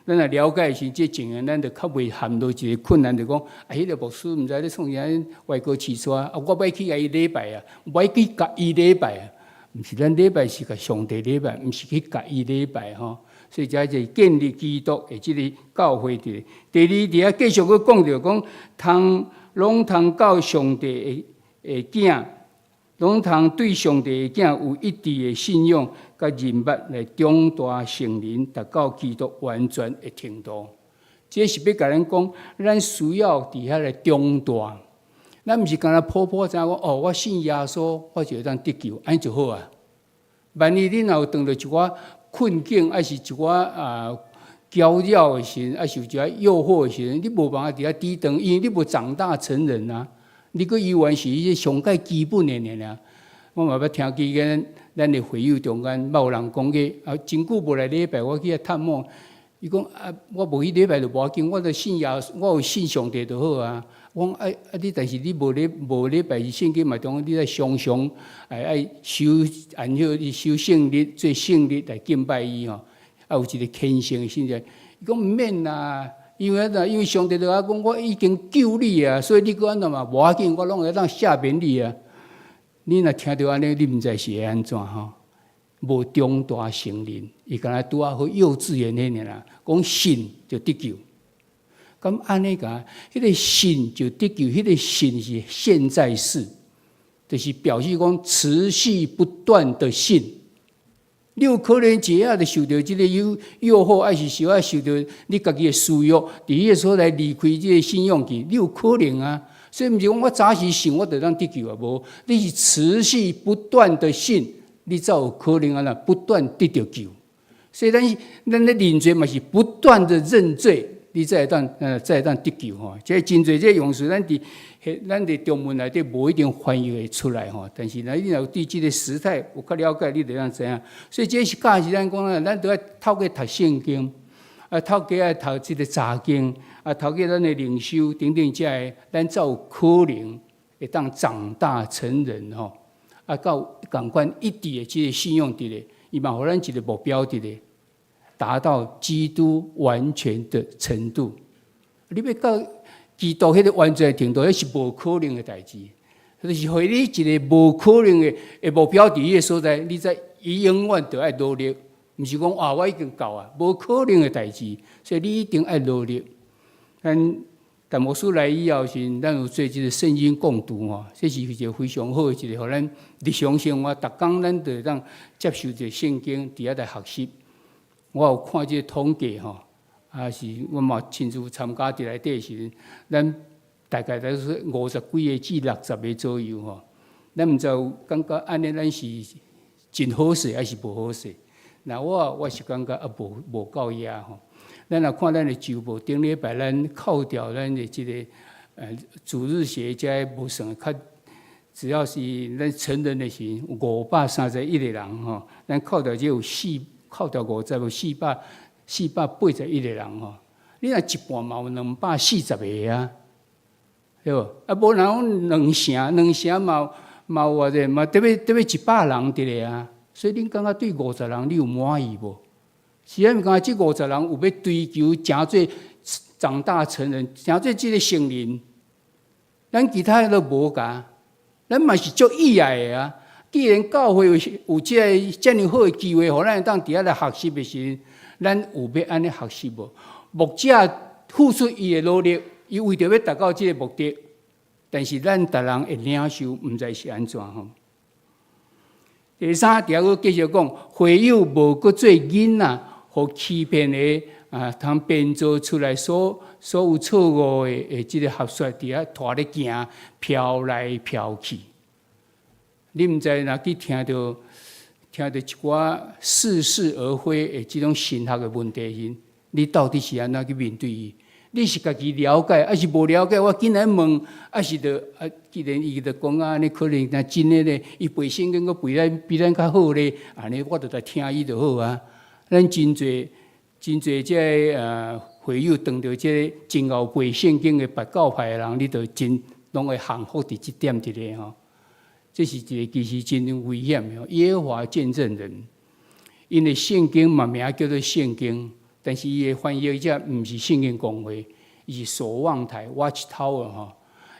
若了解是这情形，咱就较袂陷到一个困难，就讲迄个牧师毋知咧创啥歪歌起刷，我要去甲伊礼拜啊，我要去甲伊礼拜啊，毋是咱礼拜是甲上帝礼拜，毋是去甲伊礼拜吼。所以才是建立基督的即个教会伫。第二，伫遐继续去讲着讲，拢通教上帝的囝，拢通对上帝的囝有一致的信仰，甲认捌来长大成人，达到基督完全的程度。这是要甲咱讲，咱需要伫遐来长大。咱毋是干那普普知影讲哦，我信耶稣，我就会当得救，安尼就好啊。万一你若有碰到一寡困境，还是一寡搅扰的时，还是有一寡诱惑的时，你无办法伫遐抵挡，因为你无长大成人啊。你佫依然是迄上介基本的尔。我嘛捌听见咱的会友中间，捌有人讲过，真久无来礼拜，我去遐探望。伊讲我无去礼拜就无要紧，我著信耶稣，我有信上帝就好啊。我讲你但是你无礼拜圣经嘛，中你在常常爱守按照你守圣日做圣日来敬拜伊吼，有一个虔诚的心态。伊讲毋免啦，因为上帝就讲我已经救你啊，所以你搁安怎嘛无要紧，我拢会当赦免你啊。你若听到安尼，你毋知是会安怎吼？无长大成人，伊敢若拄啊好幼稚园迄尔，讲信就得救。咁安尼讲，迄个信就得救，迄个信是现在式，就是表示讲持续不断的信。你有可能一下就受到即个诱惑，还是受到你家己的私欲，伫迄个所来离开即个信仰去，你有可能啊。所以毋是讲我早时信我就当得救啊，无，你是持续不断的信，你才有可能啊不断得到救。所以咱咧认罪嘛是不断的认罪。你才会当得救吼，即真侪即用词，咱伫中文内底无一定翻译会出来吼。但是你若对即个时态有较了解，你就当知影。所以这是教是咱讲啦，咱都要透过读圣经，透过爱读即个查经，透过咱的灵修等等，咱才有可能会当长大成人吼。到共款一致的即个信仰伫咧，伊嘛互咱一个目标伫咧。达到基督完全的程度，你要到基督迄个完全的程度，迄是无可能的代志。就是互你一个无可能的目标伫迄个所在，你在永远都要努力，毋是讲我已经够啊，无可能的代志。所以你一定要努力。但牧师来以后是，咱有做即个圣经共读吼，这是一个非常好的一个，互咱日常生活逐工咱都当接受这圣经，伫遐来学习。我有看这个统计吼，是我嘛亲自参加伫内底时，咱大概都是50几个至60个左右吼。咱毋知有感觉安尼咱是真好势还是无好势？那我是感觉无够野吼。咱若看咱的周报，顶礼拜咱扣掉咱的即个主日学遮无算较，只要是咱成人的时，531个人吼，咱扣掉只有扣掉50有481个人吼，你若一半嘛有240个啊，对无？无然后两成嘛偌者嘛，得要100人伫咧啊，所以恁感觉对50人你有满意无？是啊，毋感觉这50人有要追求诚做长大成人，诚做即个成人，咱其他都无甲，咱嘛是足意外的啊。既然教会有这么好的机会，互咱当伫遐来学习的时，咱有要安尼学习无？牧者付出伊的努力，伊为着要达到这个目的，但是咱逐人会领受，毋知是安怎吼。第三，第二个继续讲，会友无搁做囡仔，互欺骗的通编造出来所有错误的这个学说，伫遐拖咧行，飘来飘去。你毋知若去听到一寡似是而非的这种神学的问题时，你到底是安怎去面对伊？你是家己了解，还是无了解？我紧来问，还是既然伊就讲安尼，可能若真的咧，伊背圣经佫比咱较好咧，安尼我就来听伊就好啊。咱真侪这会友当着这真后背圣经的白教派的人，你就真拢会幸福伫这点伫咧吼。这是一个其实真危险的耶和华见证人，因为圣经嘛名叫做圣经，但是伊的翻译者毋是圣经公会，伊是守望台 Watch Tower 吼。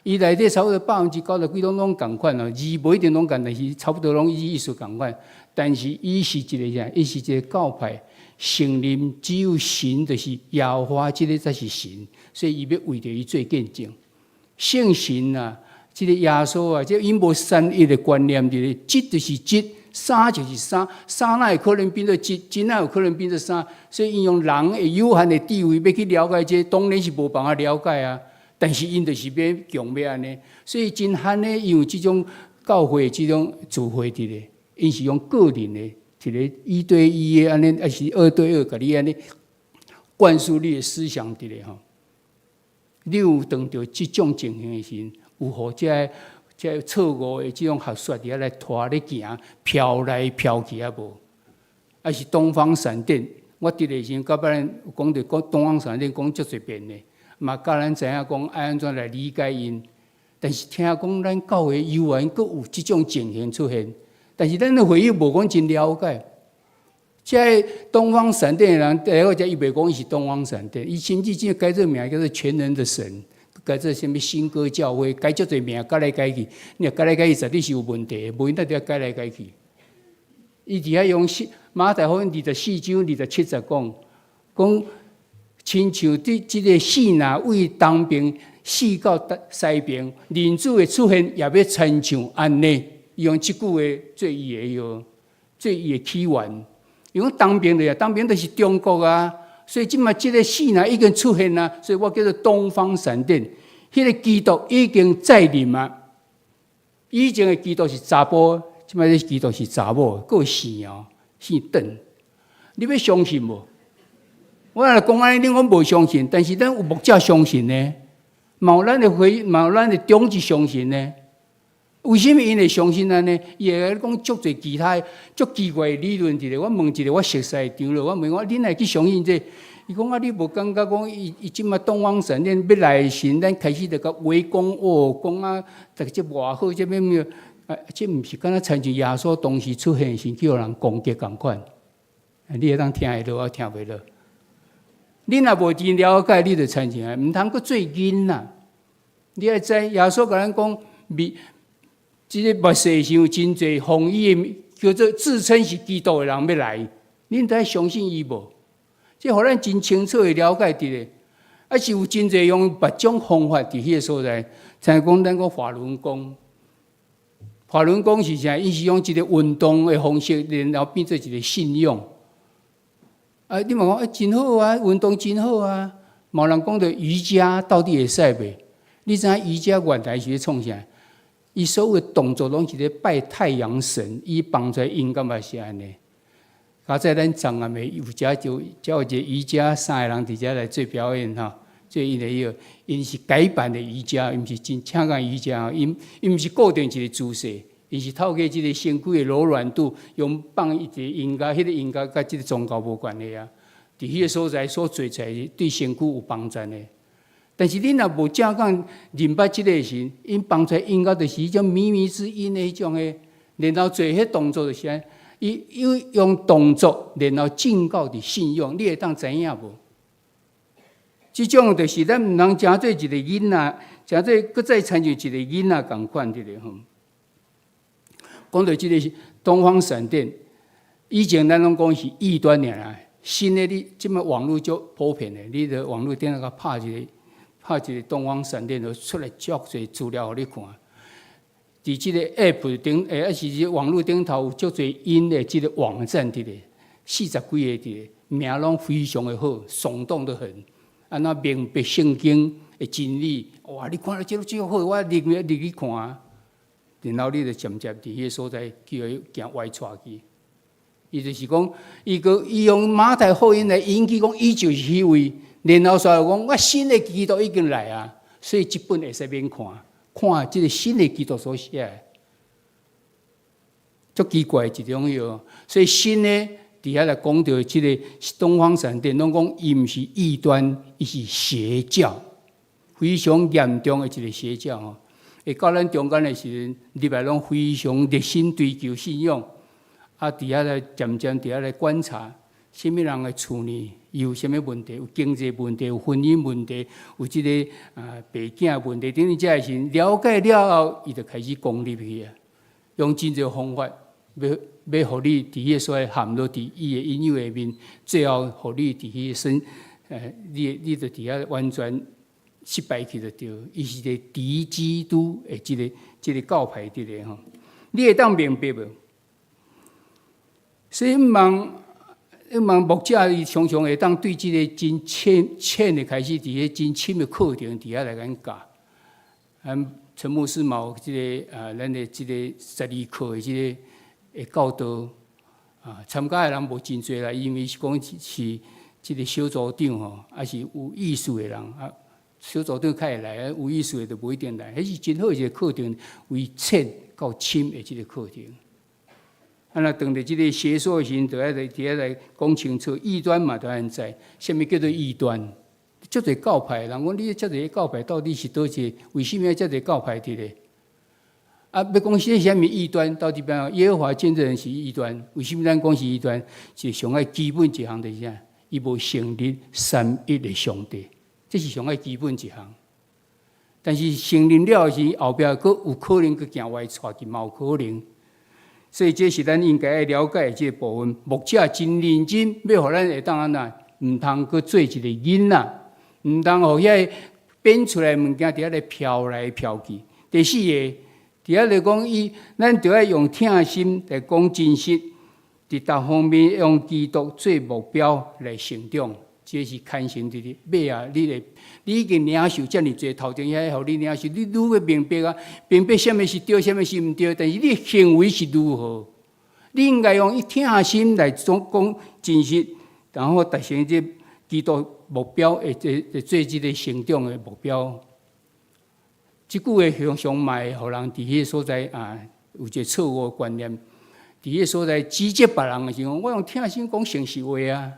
伊内底差不多90%几拢共款哦，字无一定拢共，但是差不多拢意思共款。但是伊是一个啥？伊是一个教派，承认只有神就是耶和华，这个才是神，所以伊要为着伊做见证。圣神啊，这个耶稣啊，这因无三一的观念，就是质就是质，三就是三，三哪会可能变做质，质哪有可能变做三？所以因用人的有限的智慧要去了解这，当然是无办法了解啊。但是因就是要强要安尼，所以真罕呢，因为这种教会这种智慧伫咧，因是用个人的一个1对1的安尼，还是2对2，甲你安尼灌输你的思想伫咧吼。你有当着这种情形的时，有互这错误的这种学说伫遐来拖咧行，飘来飘去啊无？还是东方闪电？我伫咧时到别人讲着讲东方闪电讲足侪遍的。嘛，教咱知影讲爱安怎来理解因，但是听讲咱教会幼儿园阁有即种情形出现，但是咱的会议无讲真了解。这东方闪电的人，第一个伊袂讲伊是东方闪电，伊甚至只改做名叫做全能的神，改做什么新歌教会，改足侪名改来改去，你改来改去，绝对是有问题，无因得要改来改去。伊伫遐用马太福音24章27节讲。亲像这个死若为东边死到西边，人子的出现也要亲像安尼，用即句话做伊的起源。因为东边的东边就是中国啊，所以即马即个死若已经出现啊，所以我叫做东方闪电。迄个基督已经再临啊，以前的基督是查甫，即马这基督是查某，佫有生哦，生长。你要相信无？我若讲安尼，恁讲无相信，但是咱有牧者相信呢，冇咱的冇咱的长子相信呢。为什么因会相信安尼？伊会讲足侪其他足奇怪的理论伫咧。我问一个我熟悉的长老，我问我恁会去相信这？伊讲啊，你无感觉讲伊即马东方闪电要来时，咱开始就甲围攻哦，讲啊，这个即偌好，这咩咩啊？这毋是敢若亲像耶稣当时出现时叫人攻击共款。你会当听会落，我听袂落。你若无真了解，你就参像毋通阁做囡仔。你要知耶稣甲咱讲，即个末世上有真侪奉伊的叫做自称是基督的人要来，恁得相信伊无？即互咱真清楚的了解伫咧。啊，是有真侪用别种方法伫迄个所在，像讲咱讲法轮功。法轮功是啥？伊是用一个运动的方式，然后变做一个信仰。啊！你嘛讲真好啊，运动真好啊。某人讲的瑜伽到底会使袂？你知影瑜伽原来是咧创啥？伊所有的动作拢是咧拜太阳神，伊放出来音感嘛是安尼。刚才咱昨暗暝有有一个瑜伽3个人伫遮来做表演吼，做因的迄个，因是改版的瑜伽，伊毋是真正个瑜伽，因毋是固定一个姿势。伊是透过即个身躯的柔软度，用放一个音乐，迄个音乐甲即个宗教无关系啊。伫迄个所在所做出来，对身躯有帮助的。但是恁若无正讲认捌即个时，因放出来音乐就是迄种靡靡之音的迄种的，然后做迄动作就是伊用动作，然后进到伫信仰，你会当知影无？即种就是咱毋通诚做一个囡仔，诚做搁再参像一个囡仔共款伫咧吼。讲到即个东方闪电，以前咱拢讲是异端尔，新的你即摆网络就普遍的，你伫网络顶头拍一个东方闪电，就出来足侪资料互你看。伫即个 App 顶，还是网络顶头有足侪因的即个网站伫咧，40几个伫咧，名拢非常的好，耸动得很。安那明白圣经的真理，哇！你看到即个好，我入去看。然后你就渐渐伫迄个所在叫伊行歪出去，伊就是讲，伊用马太福音来引起讲，伊就是迄位，然后说讲，我新的基督已经来啊，所以即本会使免看，看即个新的基督所写的，足奇怪一种哟。所以新的伫遐来讲到即个东方闪电，拢讲伊毋是异端，伊是邪教，非常严重的一个邪教吼。会到咱中间的时阵，入来拢非常热心追求信仰，啊，伫遐来渐渐伫遐来观察，什么人的厝呢？有什么问题？有经济问题，有婚姻问题，有即个爸囝问题，等等，这是了解了后，伊就开始攻入去啊，用真侪方法，要互你伫迄个所在陷落伫伊的引诱下面，最后互你伫迄个身，你就伫遐完全失败去就对。伊是一个敌基督的即个教派伫咧吼，你会当明白无？所以牧者伊常常会当对即个真浅的开始，伫迄真深的课程伫遐来甲教。陈牧师嘛有即个咱的即个12课的即个会教导参加的人无真侪啦，因为是讲是即个小组长吼，还是有意思的人小组长较会来，有意思的就无一定来。迄是真好一个课程，为浅到深的即个课程。那当着即个邪说的时阵，就要伫遐来讲清楚，异端嘛，就安知，什么叫做异端？足侪教派人讲，你遮侪教派到底是倒一个？为什么遮侪教派伫咧？要讲是啥物异端？到底边耶和华见证人是异端？为什么咱讲是异端？是上爱基本一项就是啥？伊无成立三一的上帝，这是上爱基本一项。但是承认了是后壁佫有可能佫行歪错去，嘛有可能。所以这是咱应该要了解的这个部分。牧者真认真，要互咱会当安那，毋通佫做一个囡仔，毋通互遐变出来物件伫遐咧飘来飘去。第四个，伫遐咧讲咱着要用疼心来讲真实，伫逐方面用基督做目标来成长。这是看成伫咧尾啊！你已经领受遮尔侪头前遐，互你领受，你愈要明白啊！明白什么是对，什么是毋对。但是你行为是如何？你应该用疼心来讲真实，然后达成这基督目标，会做即个成长的目标。即句话常常卖，互人伫迄个所在有一个错误的观念。伫迄个所在指责别人的时候，我用疼心讲诚实话啊！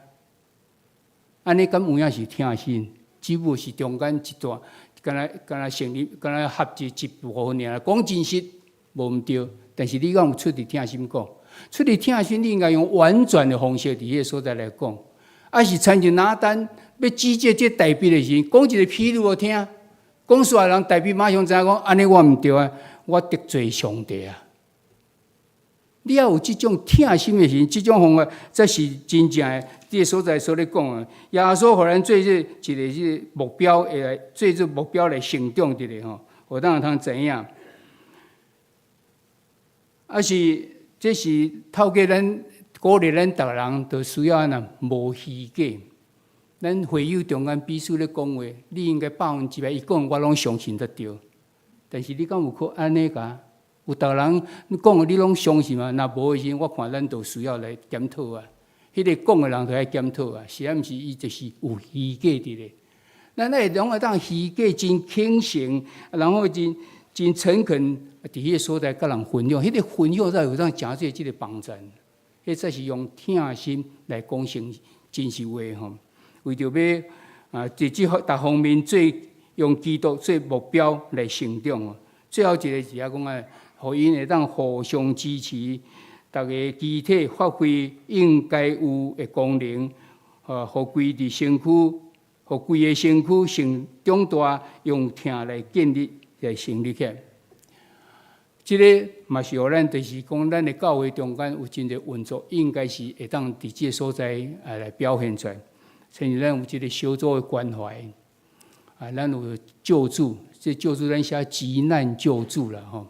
安尼敢有影是疼心？只不过是中间一段，敢若成立，敢若合一部分尔。讲真实无毋对，但是你敢有出伫疼心讲？出伫疼心，你应该用婉转的方式伫迄个所在来讲，是参像拿单要指责这代笔的时，讲一个譬如好听，讲出来人代笔马上知影讲，安尼我毋对啊，我得罪上帝啊！你要有即种疼心的时，即种方法才是真正的。这个所在所咧讲啊，耶稣互咱做这一个目标，会来做这目标来成长伫咧吼，互咱通知影。这是透过咱鼓励咱逐个人，都需要安那无虚假。咱会友中间彼此咧讲话，你应该100%，伊讲我拢相信得对。但是你敢有可安尼甲？有逐人你讲的你拢相信嘛？若无的时，我看咱都需要来检讨啊。迄个讲的人都要检讨啊，是毋是？伊就是有虚假伫咧。咱会拢会当虚假真虔诚，然后真诚恳，伫迄个所在甲人分享，迄个分享才有当诚做即个帮助。迄才是用疼心来讲成真实话吼。为着要伫即逐方面做用基督做目标来成长哦。最后一个是讲啊。互因会当互相支持，大家集体发挥应该有的功能，互规个身躯，互规个身躯成长大，用疼来建立来成立起来。这个嘛是互咱，就是讲咱的教会中间有真侪运作，应该是会当伫这个所在来表现出来。甚至咱有这个小组的关怀，咱有救助，这救助咱写急难救助啦吼。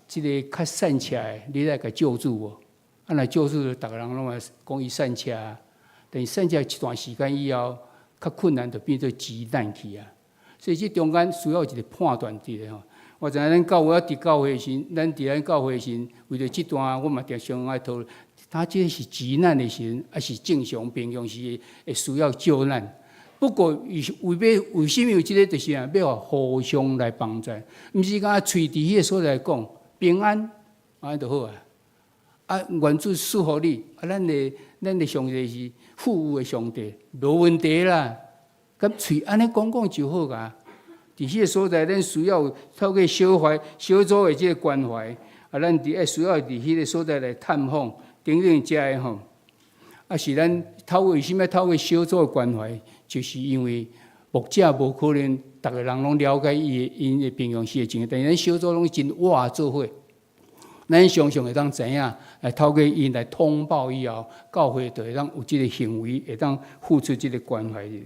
即个较善车的，你来甲救助无？若救助，逐个人拢会讲伊善车，但是善车一段时间以后，较困难，就变做急难去啊。所以这中间需要一个判断伫咧吼。我知影咱教会伫教会时，咱伫咱教会时，为着这段，我嘛常常爱讨论，他这是急难的时，还是正常平常时会需要救难？不过为什么有这个就是要互相来帮助，毋是讲喙伫迄个所在讲平安，安尼就好啊。愿主赐福你，咱的上帝是富有的上帝，无问题啦。咁喙安尼讲就好噶。伫迄个所在，咱需要透过小组的这个关怀，咱需要伫迄个所在来探访等等遮的吼。啊是咱透过为什么透过小组的关怀，就是因为牧者无可能逐个人拢了解因的平常时的情形，但是咱小组拢真活做伙，咱常常会当知影，来透过因来通报以后，教会就会当有即个行为，会当付出即个关怀的。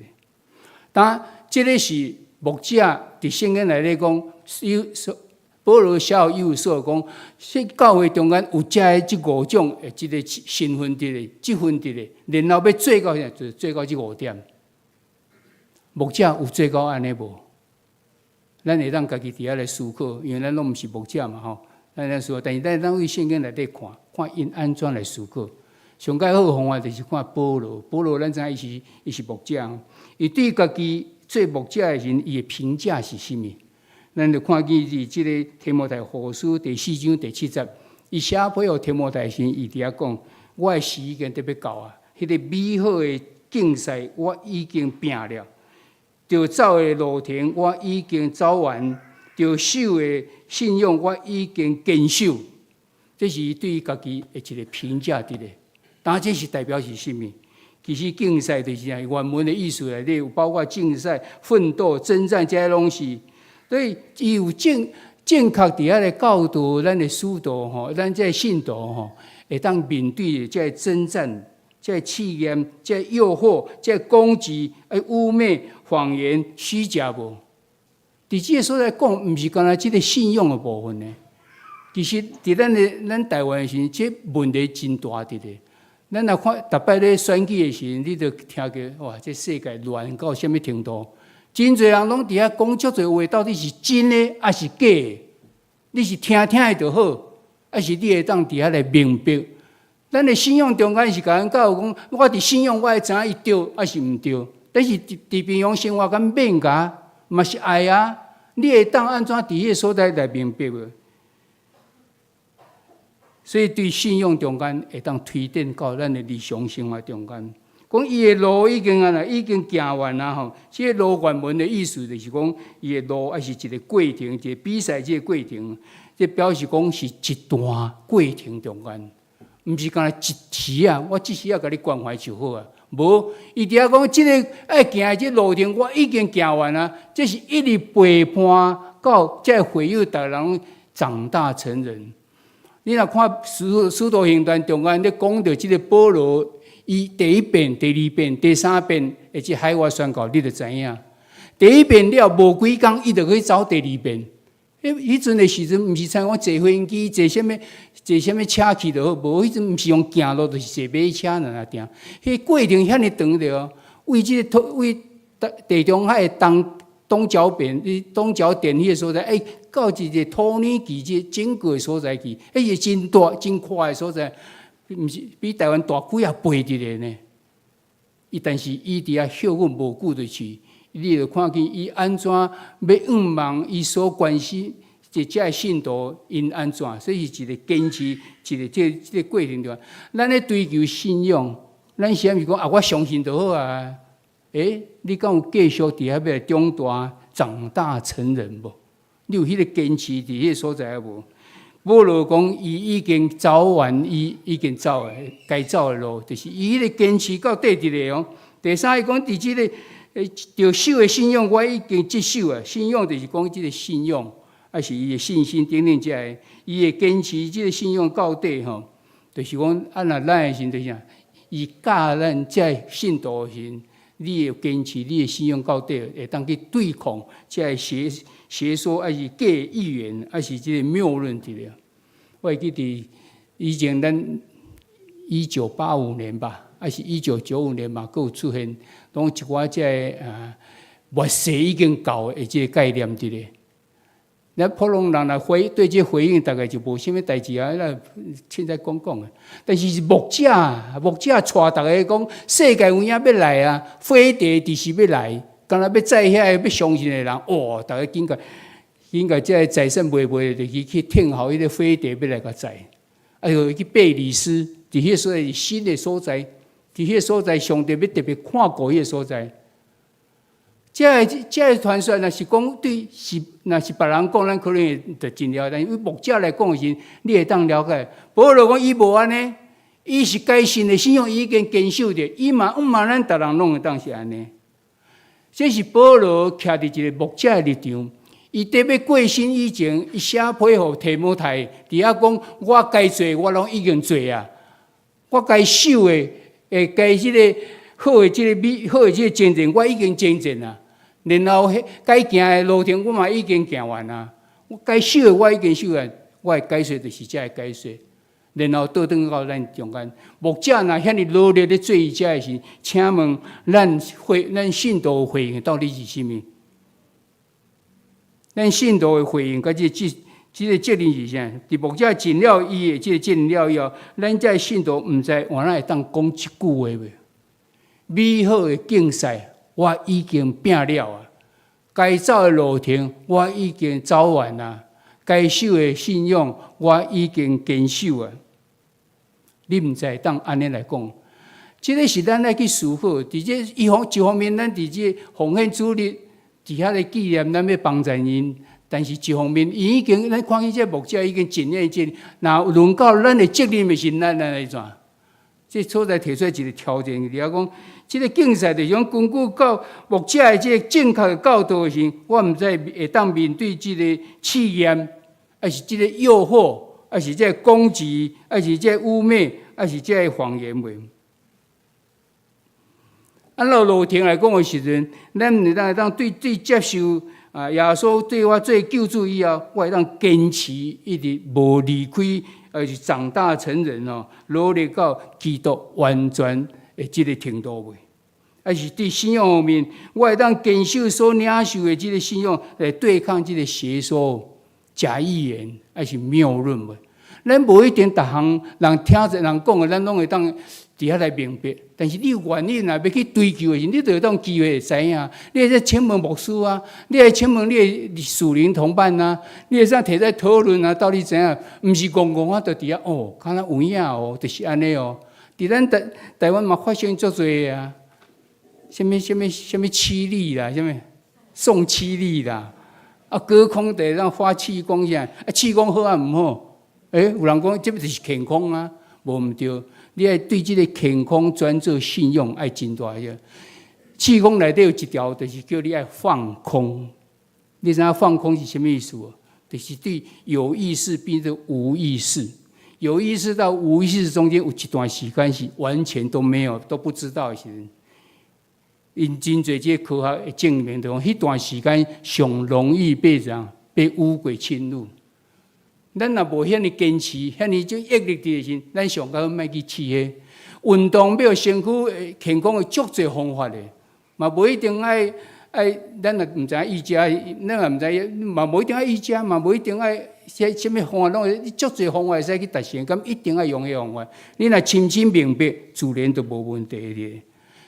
当然，即个是牧者伫圣经内底讲，保罗写予以弗所讲，说教会中间有遮的即5种的即个身份伫咧，即份伫咧，然后要做到啥，就是做到即5点。牧者有做到安尼无？咱会当家己伫遐来思考，因为咱拢毋是牧者嘛吼，咱来思考。但是咱为圣经内底看，看因安怎来思考。上介好的方法就是看保罗，保罗咱知影伊是牧者，伊对家己做牧者的人，伊的评价是甚物？咱就看见伫即个提摩太后书第4章第7节，伊写配互提摩太时，伊伫遐讲：我的时已经得要到啊！迄个美好的竞赛我已经拼了，着走的路程我已经走完，着守的信仰我已经坚守。这是伊对伊家己的一个评价伫咧。当然，这是代表是甚物？其实竞赛就是原文的意思内底有包括竞赛、奋斗、征战，这些拢是。所以，伊有正确伫遐来教导咱的使徒吼，咱这信徒吼，会当面对这征战、这试验、这诱惑、这攻击、污蔑、谎言、虚假无？伫即个所在讲，毋是干那即个信仰的部分呢。其实，伫咱台湾的时，这问题真大伫咧。咱若看逐摆咧选举的时，你就听着哇，这世界乱到什么程度？真侪人拢伫遐讲足侪话，到底是真的还是假的？你是听的就好，还是你会当伫遐来明白？咱的信仰中间是甲咱教讲，我伫信仰我会知影伊对还是毋对。但是伫平常生活敢免甲，嘛是爱啊！你会当安怎伫迄个所在来明白无？所以对信仰中间会当推展到咱的日常生活中间。讲伊的路已经行完啦吼，即个路原文的意思就是讲，伊的路还是一个过程，一个比赛，即个过程，即表示讲是一段过程中间，毋是干那一时啊，我即时要甲你关怀就好啊。无，伊伫遐讲，即个爱行的即路程，我已经行完啦，这是一直陪伴到才会有大人长大成人。你若看使徒行传中间咧讲到即个保罗。伊第一遍、第二遍、第三遍，而且海外宣告，你就知影。第一遍了无几工，伊就去走第二遍。迄阵的时阵，毋是像我坐飞机、坐什么车去就好，无迄阵毋是用行路，就是坐马车那定。迄过程遐尼长着，为地中海东角边、东角点迄个所在，到一个托尼基即整个所在去，迄是真大、真快的所在。毋是比台湾大几啊倍伫咧呢？但是伊伫遐休困无久就去，你就看见伊安怎要仰望伊所关心即个信徒因安怎，所以是一个坚持，一个这个过程中，咱咧追求信仰，咱是毋是讲啊？我相信就好啊？你敢有继续伫遐要长大、长大成人无？你有迄个坚持伫迄个所在无？保罗讲，伊已经走完，伊已经走的该走的路，就是伊迄个坚持到底伫咧哦。第三，伊讲伫即个着守的信仰，我已经接受啊。信仰就是讲即个信仰，还是伊的信心等等遮个，伊会坚持即个信仰到底吼。就是讲，咱的时就是啥，伊教咱遮信徒的时，你会坚持你的信仰到底，会当去对抗遮邪说，还是假预言，还是即个谬论之类。我会记伫以前咱1985年吧，还是1995年嘛，佫有出现，拢一寡即个末世已经到的即个概念之类。咱普通人来对这回应，大概就无啥物代志啊，那凊彩讲啊。但是牧者带大家讲，世界有影要来啊，飞碟就是要来。敢若要载遐要相信的人，哇！大家紧甲这个财产卖，就去听候迄个飞碟要来甲载。去贝里斯，伫迄所在新的所在，伫迄所在上帝要特别看过迄个所在。这个传说，若是讲对若是别人讲，咱可能就真了解。但是牧者来讲时，你会当了解。保罗讲伊无安尼，伊是该信的信仰已经坚守着，伊嘛咱逐人拢会当是安尼。这是保罗徛伫一个牧者的立场，伊伫要过身以前，伊写批互提摩太，伫遐讲我该做我拢已经做啊，我该守的，该即个好的即个好的即个精神，我已经精进啊。然后该行的路程，我嘛已经行完啊。我该守的我已经守完，我的解说就是这个解说。然后倒转到咱中间，牧者若遐尼努力咧做伊遮的时，请问咱信徒的回应到底是啥物？咱信徒的回应，甲即个责任是啥？伫牧者尽了伊的即个责任了以后，咱遮信徒毋知换哪会当讲一句话袂？美好的竞赛，我已经拼了啊！该走的路程，我已经走完啊！该守的信仰，我已经坚守啊！你毋知当安尼来讲，这个是咱来去思考。伫这一方面，咱伫这奉献主日伫遐来纪念咱要帮助因，但是一方面，伊已经咱看见这牧者已经尽了尽，那轮到咱的责任的是咱来怎？这所在提出来一个条件，你要讲，这个竞赛就是讲根据到牧者的这个正确的教导的时，我毋知会当面对这个试验，还是这个诱惑。还是这攻击，还是这污蔑，还是这谎言袂？按照路程来讲的时阵，咱会当对接受啊，耶稣对我做救主以后，我会当坚持一直无离开，而是长大成人哦，努力到基督完全的这个程度袂？还是对信仰方面，我会当坚守所领受的这个信仰来对抗这个邪说、假预言，还是谬论袂？咱无一定逐项人听着人讲的，咱拢会当伫遐来明白。但是你愿意若要去追求的时，你就会当机会会知影。你会使请问牧师啊，你会请问你的属灵同伴啊，你会使摕在讨论啊，到底怎样？毋是戆戆啊，就伫遐哦，敢若有影哦，就是安尼哦。伫咱台湾嘛发生足多啊，什么凄厉啦，什么宋凄厉啦，啊，隔空地让发气功啥？啊，气功好啊，毋好？有人讲，这就是健康啊，无毋对。你爱对这个健康专做信用，爱真大个。气功内底有一条，就是叫你爱放空。你知影放空是什么意思？就是对有意识变成无意识，有意识到无意识中间有一段时间是完全都没有，都不知道的时阵。因真侪这科学会证明，就讲迄段时间上容易被污鬼侵入。咱若无遐尼坚持，遐尼就毅力伫时，咱上较好莫去试迄。运动要身躯健康的足侪方法的，嘛无一定爱，咱若毋知影瑜伽，咱也毋知，嘛无一定爱瑜伽，嘛无一定爱什么方法，拢会足侪方法会使去达成，咁一定爱用迄方法。你若清清明白，自然就无问题的。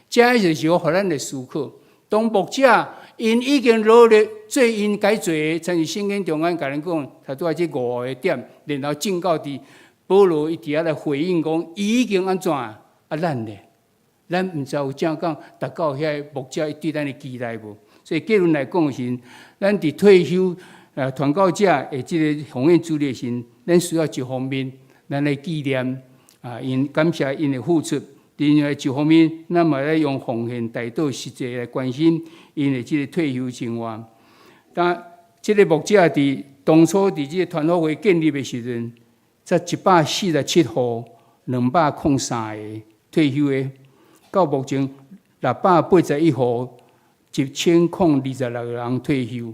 这就是我互咱的思考。当牧者因已经努力做因该做的，像是圣经中间甲咱讲，他拄仔这5个点，然后正到伫保罗伊伫遐来回应讲，伊已经安怎啊？咱咧，咱毋知有正讲达到遐牧者对咱的期待无？所以结论来讲是，咱伫退休传教者的这个奉献主日时，咱需要一方面，咱来纪念因感谢因的付出。另外一方面，咱嘛来用奉献带到实际来关心因的这个退休生活。但这个牧者伫当初伫这个团伙会建立的时阵，才147户，203个退休的，到目前681户，1026人退休。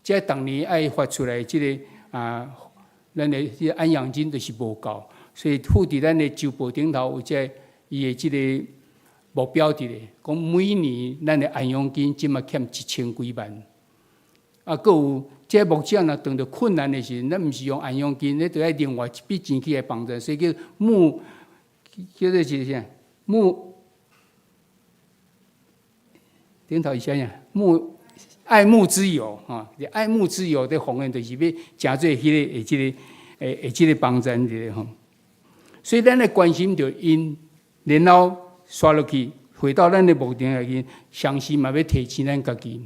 这当年爱发出来这个咱的这安养金就是无够，所以附伫咱的周报顶头有这伊的这个目标伫咧，讲每年咱的安养金即嘛欠1000几万。佫有这牧者若遇到困难的时候，咱毋是用安养金，咱就要另外一笔钱去来帮助，所以叫做是啥？顶头是啥呀？爱慕之友哈，爱慕之友的奉献就是要诚做迄个这个帮助的吼。所以咱来关心着因。然后刷落去，回到咱的目的来去，相信嘛要提醒咱家己。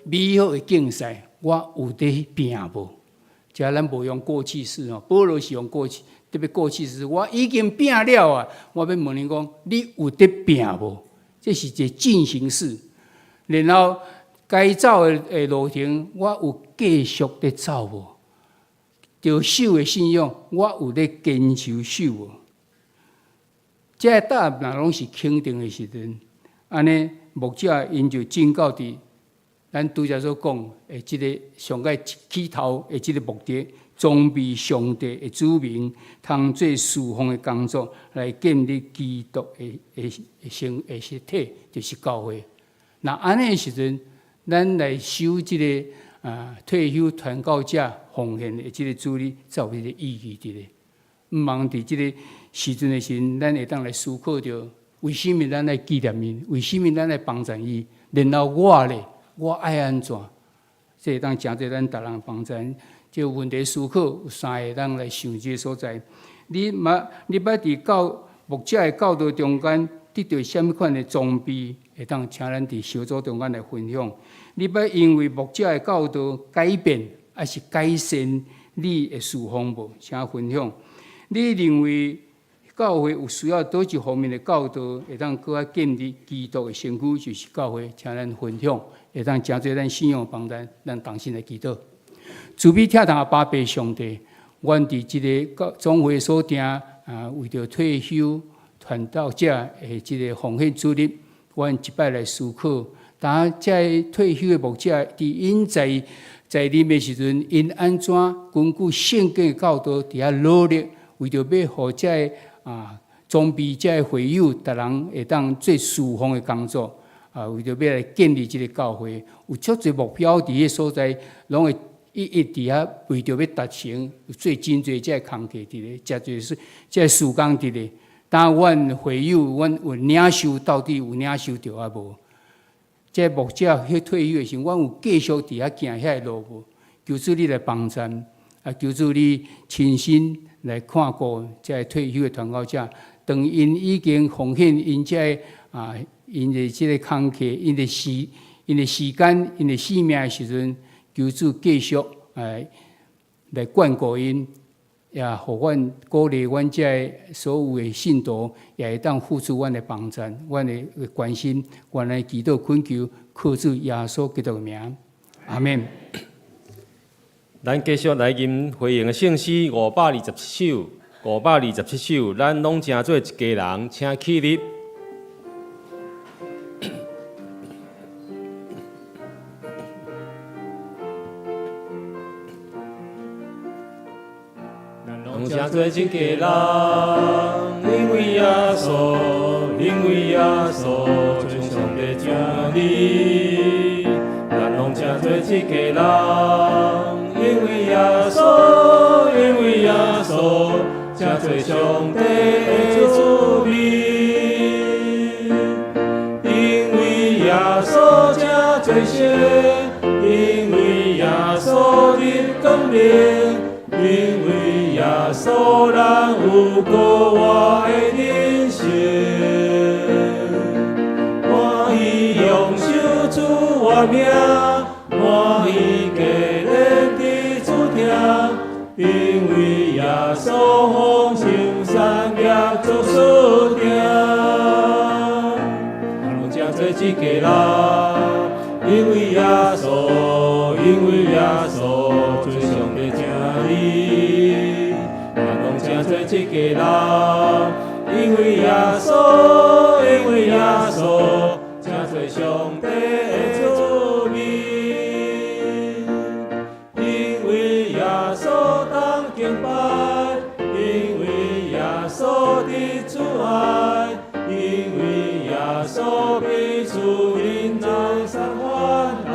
美好的竞赛，我有在拼无？即咱无用过去式哦，保罗是用过去，特别过去时，我已经拼了啊！我要问你讲，你有得拼无？这是一个进行式。然后该走的路程，我有继续在走无？着守的信仰，我有咧坚持守无？这个答案若拢是肯定的时阵，安尼牧者因就警告伫咱拄则所讲的即个上个起头的即个目的，装备上帝的子民，通做侍奉的工作，来建立基督的实体，就是教会。那安尼的时阵，咱来守即个退休传教者奉献的即个主理，才有迄个意义伫咧。毋茫伫即个时阵的时阵，咱会当来思考着，为什么咱来纪念因？为什么咱来帮助伊？然后我咧，我爱安怎？这会当诚侪咱逐人帮助。这问题思考有3个咱来想这个所在。你捌伫牧者的教导中间得到什么款的装备？会当请咱伫小组中间来分享。你捌因为牧者的教导改变，还是改善你的侍奉无？请分享。你认为教会有需要倒一方面的教导，会当搁较建立基督的身躯，就是教会，请咱分享，会当诚侪咱信仰帮咱同心来祈祷。慈悲疼痛的巴爸上帝，阮伫即个总会所定为着退休传道者的即个奉献主日，阮一摆来思考，当这退休的牧者伫因在任的时阵，因安怎根据圣经的教导伫遐努力，为着要互这装备这会友，逐人会当做侍奉的工作，为着要来建立即个教会，有足侪目标伫迄所在，拢会一伫遐为着要达成，做真侪这工课伫咧，真侪这事工伫咧。但阮会友，阮有领受到底有领受着啊无？这牧者去退休的时候，阮有继续伫遐行遐个路无？求主你来帮助，求主你亲身来看顾这退休的传教者。当因已经奉献因这因的这个工课，因的时间，因的性命的时阵，求主继续来眷顾因，也互阮鼓励阮这所有的信徒，也会当付出阮的帮助，阮的关心，阮的祈祷恳求，靠主耶稣基督的名，阿门。咱继续来吟回应的圣诗527首，咱拢正做一家人，请起立。拢正做一家人，因为耶稣，从上帝请你，咱拢正做一家人。因为耶稣，才做上帝的子民。因为耶稣才做神，因为耶稣的光明，因为耶稣咱有过我的人生。欢喜用手主我命，欢喜给人的主听。因为耶稣奉行善业做事定，咱拢正做一家人。因为耶稣，做上帝请你，咱拢正做一家人。因为耶稣，正做上帝的子民。因为耶稣当敬拜，因为耶稣的慈爱，因为耶稣彼此引导三患难，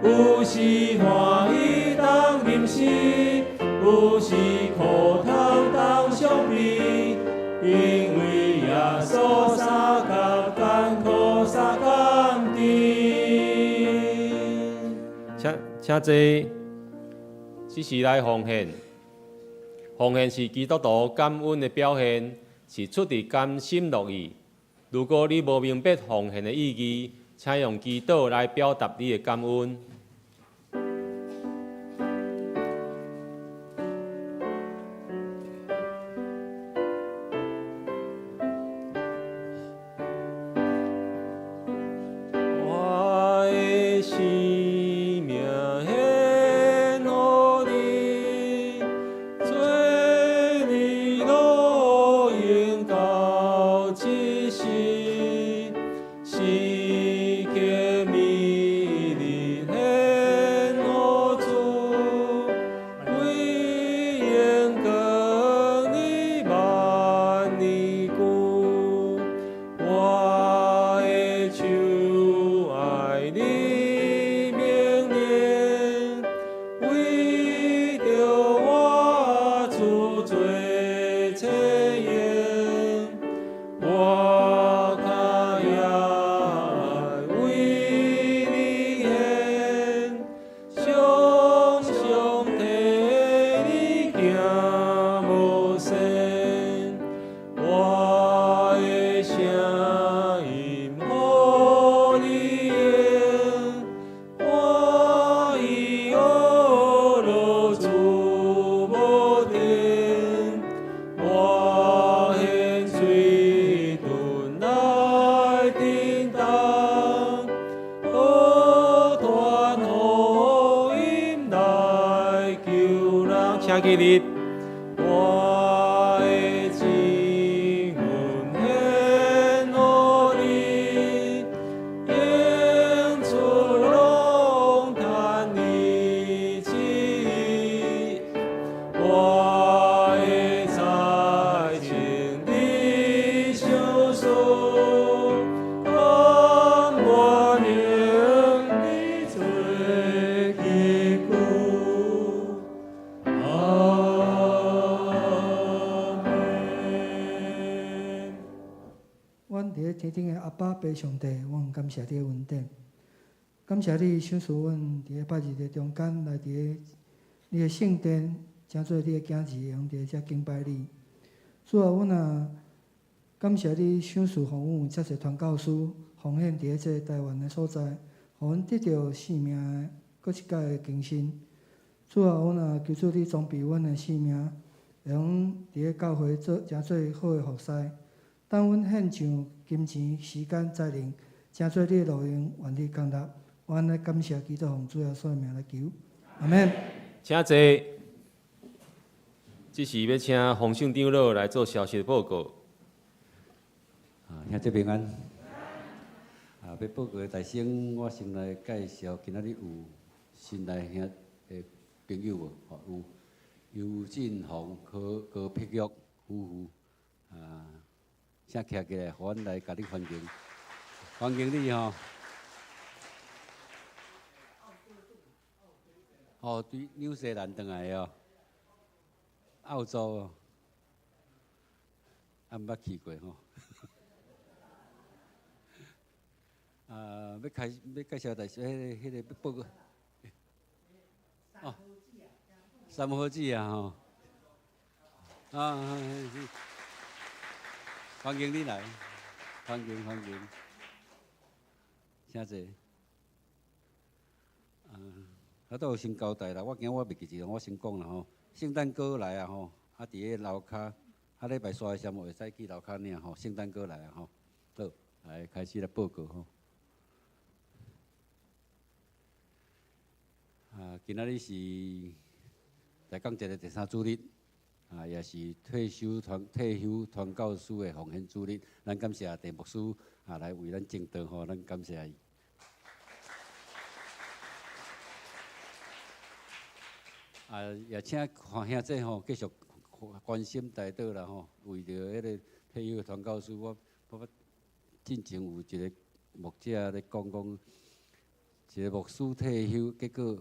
有时欢喜当吟诗，有时苦痛当相比，因为耶稣三角艰苦三甘甜。请坐，这是来奉献。奉献是基督徒感恩的表现，是出自甘心乐意。如果你无明白奉献的意义，请用祈祷来表达你的感恩。无一时，世界美丽献我主，为愿更你万年久，我的手爱你明年，为着我主做切言，我较也爱为你献，常常替你行无限，我的声音予你言，我已学落主无定，我献水顿来叮当，好传福音来救人，请记日。我的情愿献予你，演出龙潭你旨意。我的才情你相属，甘愿令你做基础。阮伫咧天顶的阿爸爸上帝，阮感谢你的恩典，感谢你赏赐阮伫咧拜日的中间来伫咧你的圣殿，诚做你的囝儿，用伫咧遮敬拜你。主啊，阮也感谢你赏赐，互阮有遮侪传教士奉献伫咧这台湾的所在，互阮得到性命的搁一届的更新。主啊，阮也求主你装备阮的性命，让阮伫咧教会做诚做好的服侍。当阮献上金钱、时间、才能，诚做你的路用，愿你降纳。阮来感谢基督奉主耶稣的名来求，阿免。请坐。这是要请洪胜长老来做消息报告。兄弟平安。要报告的大声，我先来介绍今仔日有新来兄的朋友无？有尤进宏、高碧玉夫妇，请徛起来，互阮来甲你欢迎，欢迎你吼。哦，对，纽西兰转来的哦，澳洲哦，毋捌去过吼。要介绍大家迄个要报告。哦，三好子啊吼。欢迎你来，欢迎，请坐。都有先交代啦，我袂记一个，我先讲啦吼。圣诞歌来啊吼，伫咧楼骹，礼拜三的时候会使去楼骹领吼。圣诞歌来啊吼，好，来开始来报告吼。今仔日是来讲一个第三主日，也是退休传教士的奉献主日。咱感谢陈牧师来为咱证道吼，咱感谢伊。也请看兄弟吼，继续关心台岛啦吼。为着迄个退休传教士，我进前有一个牧者咧讲，一个牧师退休，结果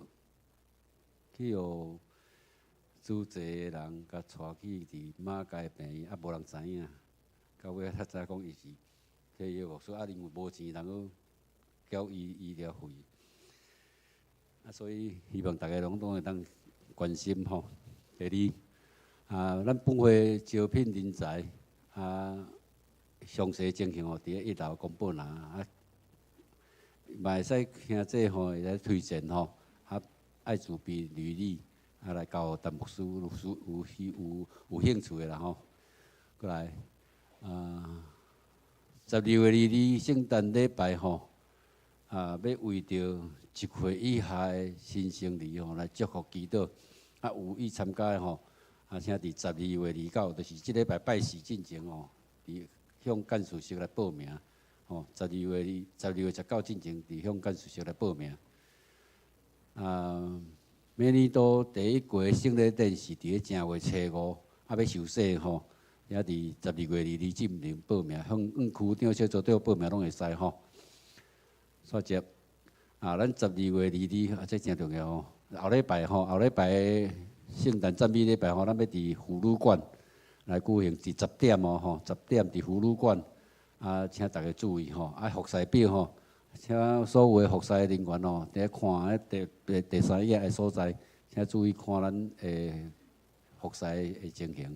去互主治的人甲带去伫马街病院，无人知影。到尾较早讲伊是退休牧师，因为无钱，人去交医疗费。所以希望大家拢会当关心吼。第二，咱本会招聘人才，详细情形吼，伫咧1楼公布啦。嘛会使兄弟吼会来推荐吼，爱自备履历，来交陈牧师有兴趣的啦吼。过来，12月22圣诞礼拜吼，要为着1岁以下的新生儿吼来祝福祈祷。有意参加的吼，请伫12月29，就是即礼拜拜4进前吼，伫向干事室来报名。吼，12月19进前，伫向干事室来报名。明年度第一届圣礼典是伫咧正月初5，要受洗吼，也伫12月22进前报名，向区长、小组长报名拢会使吼。煞接咱12月22，这真重要吼。后礼拜圣诞赞美礼拜吼，咱要伫妇女馆来举行，伫10点吼，10点伫妇女馆。请大家注意吼，服侍表吼，请所有的服侍人员吼，伫看第3页的所在，请注意看咱诶服侍的情形。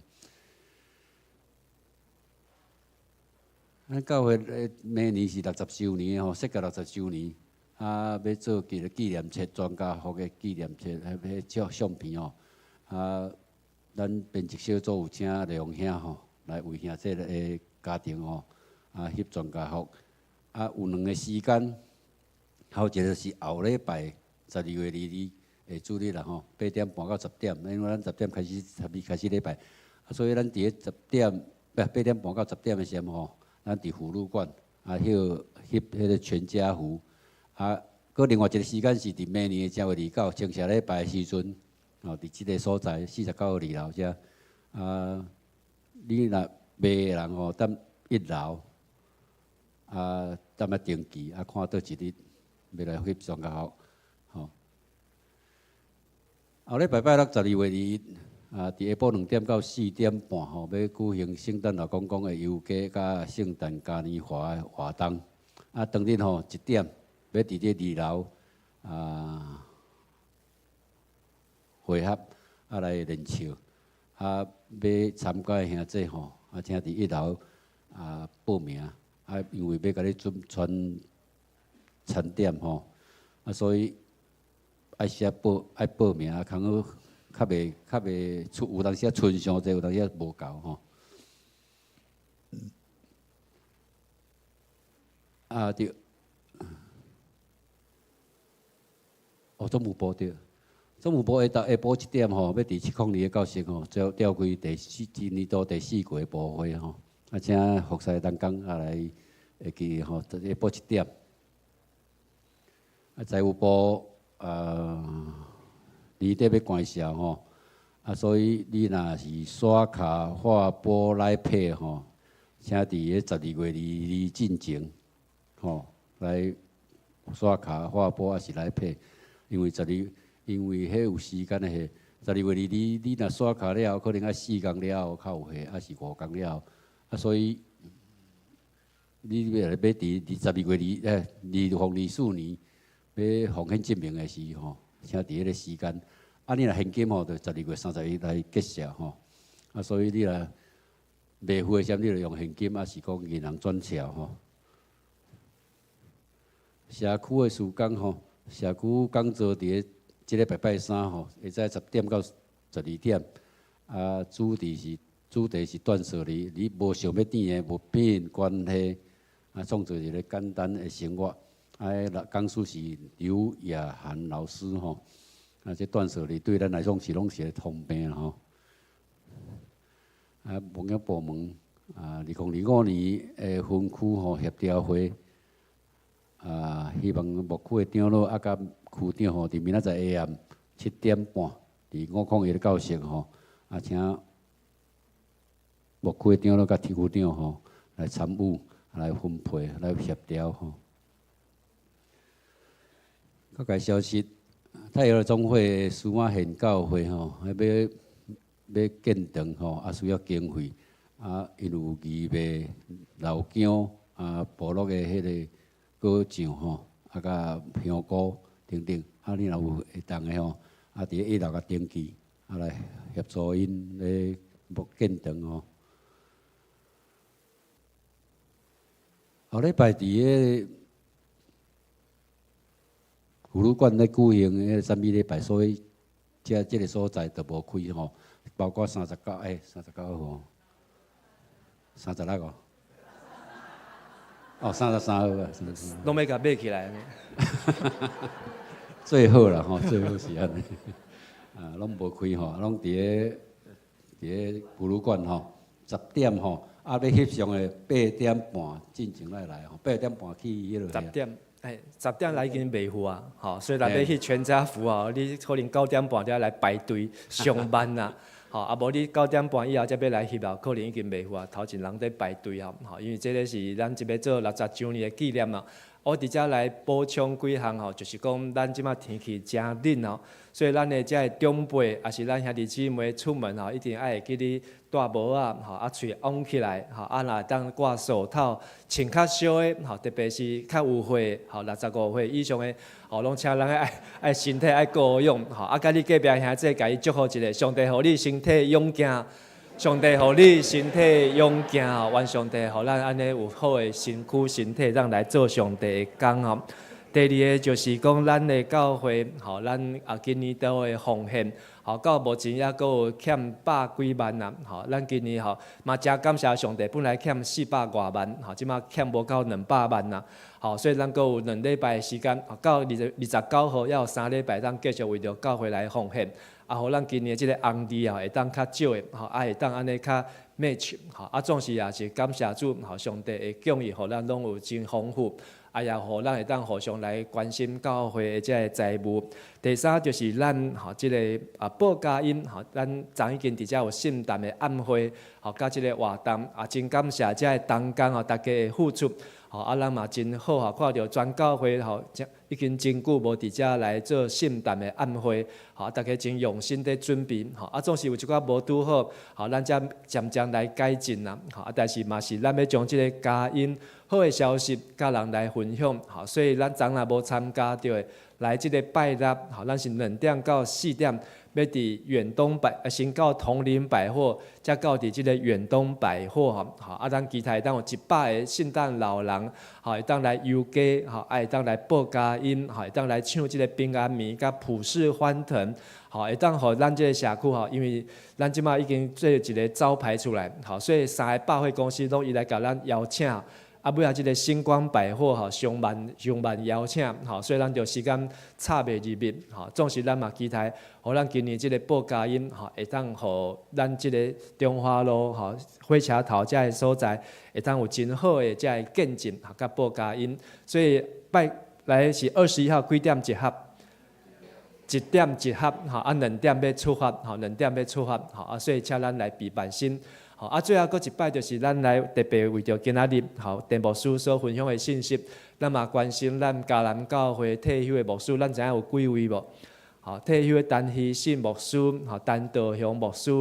咱教会明年是60周年吼，设计60周年，要做一个纪念册，专家服的纪念册，迄照相片吼。咱编辑小组有请梁兄吼来为兄这个家庭吼。翕全家福，有2个时间，还有一个是后礼拜12月22的主日啦吼，8点半到10点，因为咱10点开始礼拜，所以咱伫咧8点半到10点的时候吼，咱伫妇女馆翕迄个全家福，搁另外一个时间是伫明年的正月29正式礼拜的时阵，伫即个所在49号2楼遮，你若买的人吼，等1楼。等登记，看倒一日要来翕全家福，吼。后礼拜六12月2，伫下晡2点到4点半，吼，要举行圣诞老公公的游街甲圣诞嘉年华的活动。当日吼1点要伫这2楼会合，来练笑。要参加的兄弟吼，请伫1楼报名。因为要甲你传餐点吼，所以爱报名，空好较袂出，有当时剩伤济，有当时无够吼。对，总务部对，总务部下晡1点吼，要伫702的教室吼，召开今年度第4届部会吼。请服侍同工来会记吼，下晡1点。财务部年底要关销吼，所以你若是刷卡、划拨来配吼，请伫个12月22进前吼来刷卡、划拨还是来配，因为迄有时间的迄12月22，你若刷卡了，可能4天了较有迄，还是5天了。所以你要伫12月2024年要奉献证明的时吼，请伫迄个时间。你若现金吼，就12月31来结束吼。所以你若袂付的时，你就用现金，是讲银行转账吼。社区的时间吼，社区工作伫即个拜3吼，下早10点到12点。主题是断舍离，你无想要甜的物品、关系，创造一个简单的生活。讲师是刘雅涵老师吼，这断舍离对咱来讲是拢是个通病吼。文业部门2025年的分区吼协调会，希望牧区的长老甲区长吼，伫明仔载下暗7点半，伫501的教室吼，请。牧区的长老甲区长吼来参与、来分配、来协调吼。各界消息，太阳总会苏马县教会吼，要建堂吼，需要经费，因有义卖、老姜部落的迄个果酱吼，甲香菇等等，你若有会当的吼，伫1楼甲登记，来协助因咧建堂吼。后礼拜伫个妇女馆咧举行迄个赞美礼拜，所以即个所在就无开吼，包括39号，36号，33号啊，拢要甲买起来。最好啦吼，最好是安尼，拢无开吼，拢伫个妇女馆吼，10点吼，啊，要翕相的8点半进前来吼，8点半去迄落。10点。10点来已经卖赴啊，吼，所以若要去全家福哦，你可能9点半才来排队上班啦，吼，啊无你9点半以后才要来翕啊，可能已经卖赴啊，头前人在排队啊，吼，因为这个是咱即要做60周年的纪念啊。我伫遮来补充几项吼，就是讲咱即马天气真冷哦，所以咱的遮长辈，也是咱兄弟姊妹出门吼，一定爱会记哩戴帽啊，吼啊喙往起来，吼啊若当挂手套，穿较少的，吼特别是较有岁，吼65岁以上的，吼拢请咱爱身体爱保养，吼啊甲你隔壁兄弟甲伊祝福一下，上帝互你身体勇健。上帝互你身体勇健吼，愿上帝互咱安尼有好的身躯身体，让来做上帝的工吼。第二个就是讲咱的教会吼，咱今年都会奉献吼，到目前也阁有欠100几万啦吼，咱今年吼嘛真感谢上帝，本来欠400多万吼，即马欠无到200万啦。吼，所以咱阁有2礼拜的时间，到29号要有3礼拜，咱继续为着教会来奉献。啊，互咱今年即个红利啊，会当较少的，吼，啊会当安尼较 match， 吼，啊总是也是感谢主，吼，上帝的供应，互咱拢有真丰富，啊也互咱会当互相来关心教会的即个财务。第三就是咱吼即个报佳音，吼，咱昨已经伫遮有圣诞的宴会，吼，甲即个活动，啊真感谢即个同工吼，大家的付出。吼，啊，咱嘛真好吼，看到全教会吼，已经真久无伫遮来做圣诞的宴会，吼，大家真用心在准备，吼，啊，总是有一寡无拄好，吼，咱才渐渐来改进啦，吼，啊，但是嘛是咱要将即个佳音好的消息甲人来分享，吼，所以咱昨若无参加到的，来即个拜六，吼，咱是2点到4点。要伫远东先到同林百货，再到伫即个远东百货吼，啊，咱其他会当有100个圣诞老人，吼，会当来游街，吼，会当来报佳音，吼，会当来唱即个平安眠，甲普世欢腾，吼，会当互咱即个社区吼，因为咱即马已经做一个招牌出来，吼，所以3个百货公司拢伊来甲咱邀请。啊，尾啊，即个星光百货吼，上万邀请吼，所以咱就时间插袂入面吼，总是咱嘛期待，互咱今年即个报佳音吼，会当互咱即个中华路吼火车头遮个所在，会当有真好的遮个见证吼，甲报佳音。所以拜来是21号几点集合？1点集合吼，啊2点要出发吼，2点要出发吼，啊所以请咱来备办心。好，啊，最后阁一摆就是咱来特别为着今仔日，好，电牧师所分享的信息，咱嘛关心咱嘉南教会退休的牧师，咱知影有几位无？好，退休的陈希信牧师，好，陈道雄牧师，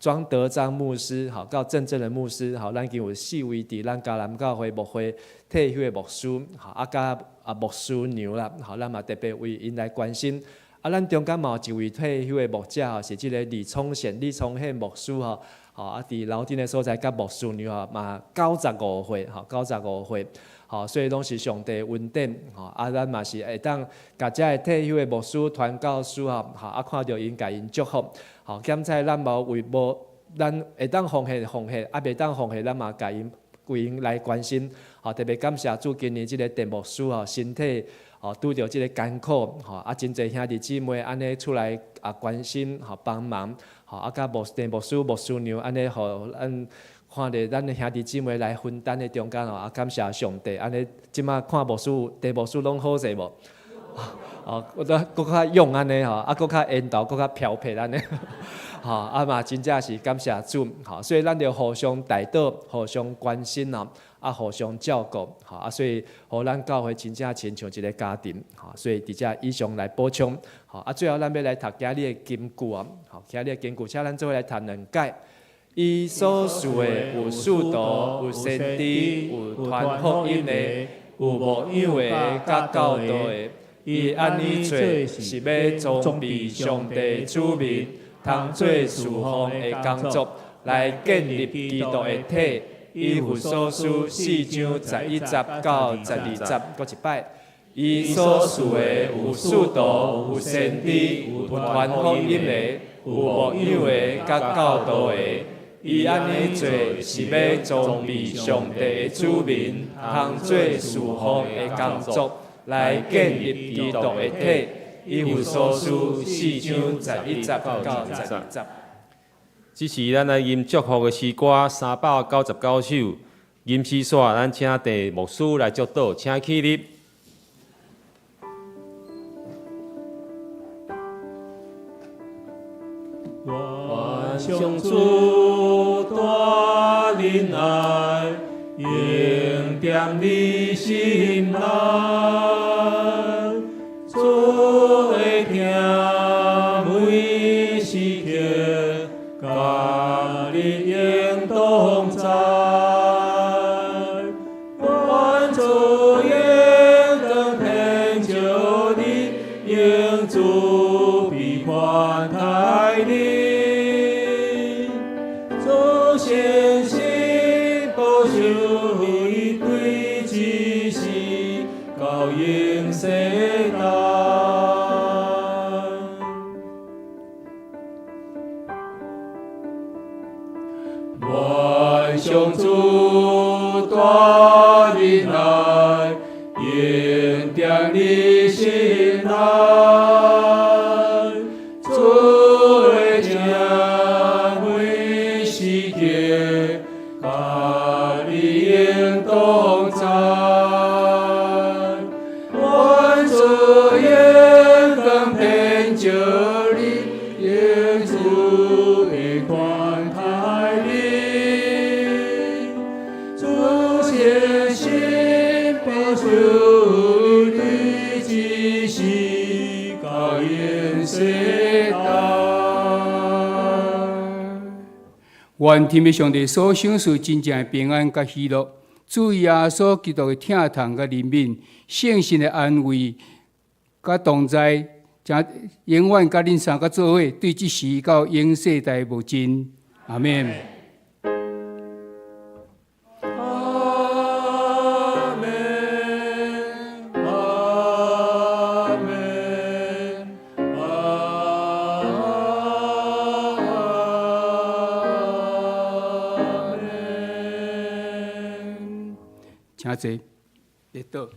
庄德章牧师，好，到郑正的牧师，好，咱已经有4位伫咱嘉南教会牧会退休的牧师，好，啊，甲牧师娘啦，好，咱嘛特别为因来关心。啊，咱中间嘛有一位退休的牧者，吼，是即个李聪宪牧师吼。吼啊，伫楼顶的所在，甲牧师娘啊嘛95岁，吼95岁，吼，所以拢是上帝恩典，吼啊，咱嘛是会当甲遮个退休的牧师、传教师吼，啊看到因甲因祝福，吼，检在咱无咱会当奉献，啊袂当奉献，咱嘛甲因为因来关心，吼，特别感谢主今年即个电牧师吼身体。吼，拄着即个艰苦，吼啊，真侪兄弟姊妹安尼出来啊关心，吼帮忙，吼啊，甲牧师娘安尼，互咱看着咱的兄弟姊妹来分担的中间吼，啊感谢上帝，安尼即马看牧师拢好势无？哦，我都搁较勇安尼吼，啊搁较缘投，搁较漂泊安尼，吼啊嘛真正是感谢主，吼，所以咱着互相带导，互相关心哦。啊，互相照顾，吼啊，所以互咱教会真正亲像一个家庭，吼，所以伫遮以上来补充，吼啊，最后咱要来读今日的金句啊，吼，今日的金句，请咱做伙来读2解。伊所事的有使徒，有先知，有传福音的，有牧养的，甲教导的，伊安尼做是要装备上帝子民，通做侍奉的工作，来建立基督的体。伊有所事4章11节到12节，搁一摆。伊所事的有使徒，有先知，有传福音的，有牧养的，甲教导的。伊安尼做是要装备上帝的子民，通做侍奉的工作，来建立基督的体。伊有所事4章11节到12节。这是咱来吟祝福的诗歌399首，吟诗煞，咱请地牧师来祝祷，请起立。愿上主大仁爱，应点你心内，主会听每时刻，甲你应同在。愿主应更天照你，应主必宽待你。先心保守伊对之事，到永世代。愿上主大仁爱，应定你心内，主会听每时刻，甲你应同在。愿主应更偏照你，应主会宽待你。主先心保守你之事，到永世代。愿天父上帝所赏赐真正的平安甲喜乐，主耶稣基督的疼痛甲怜悯，圣神的安慰甲同在，将永远甲恁三个做伙，对即时到永世代无尽。阿免。请坐，列倒。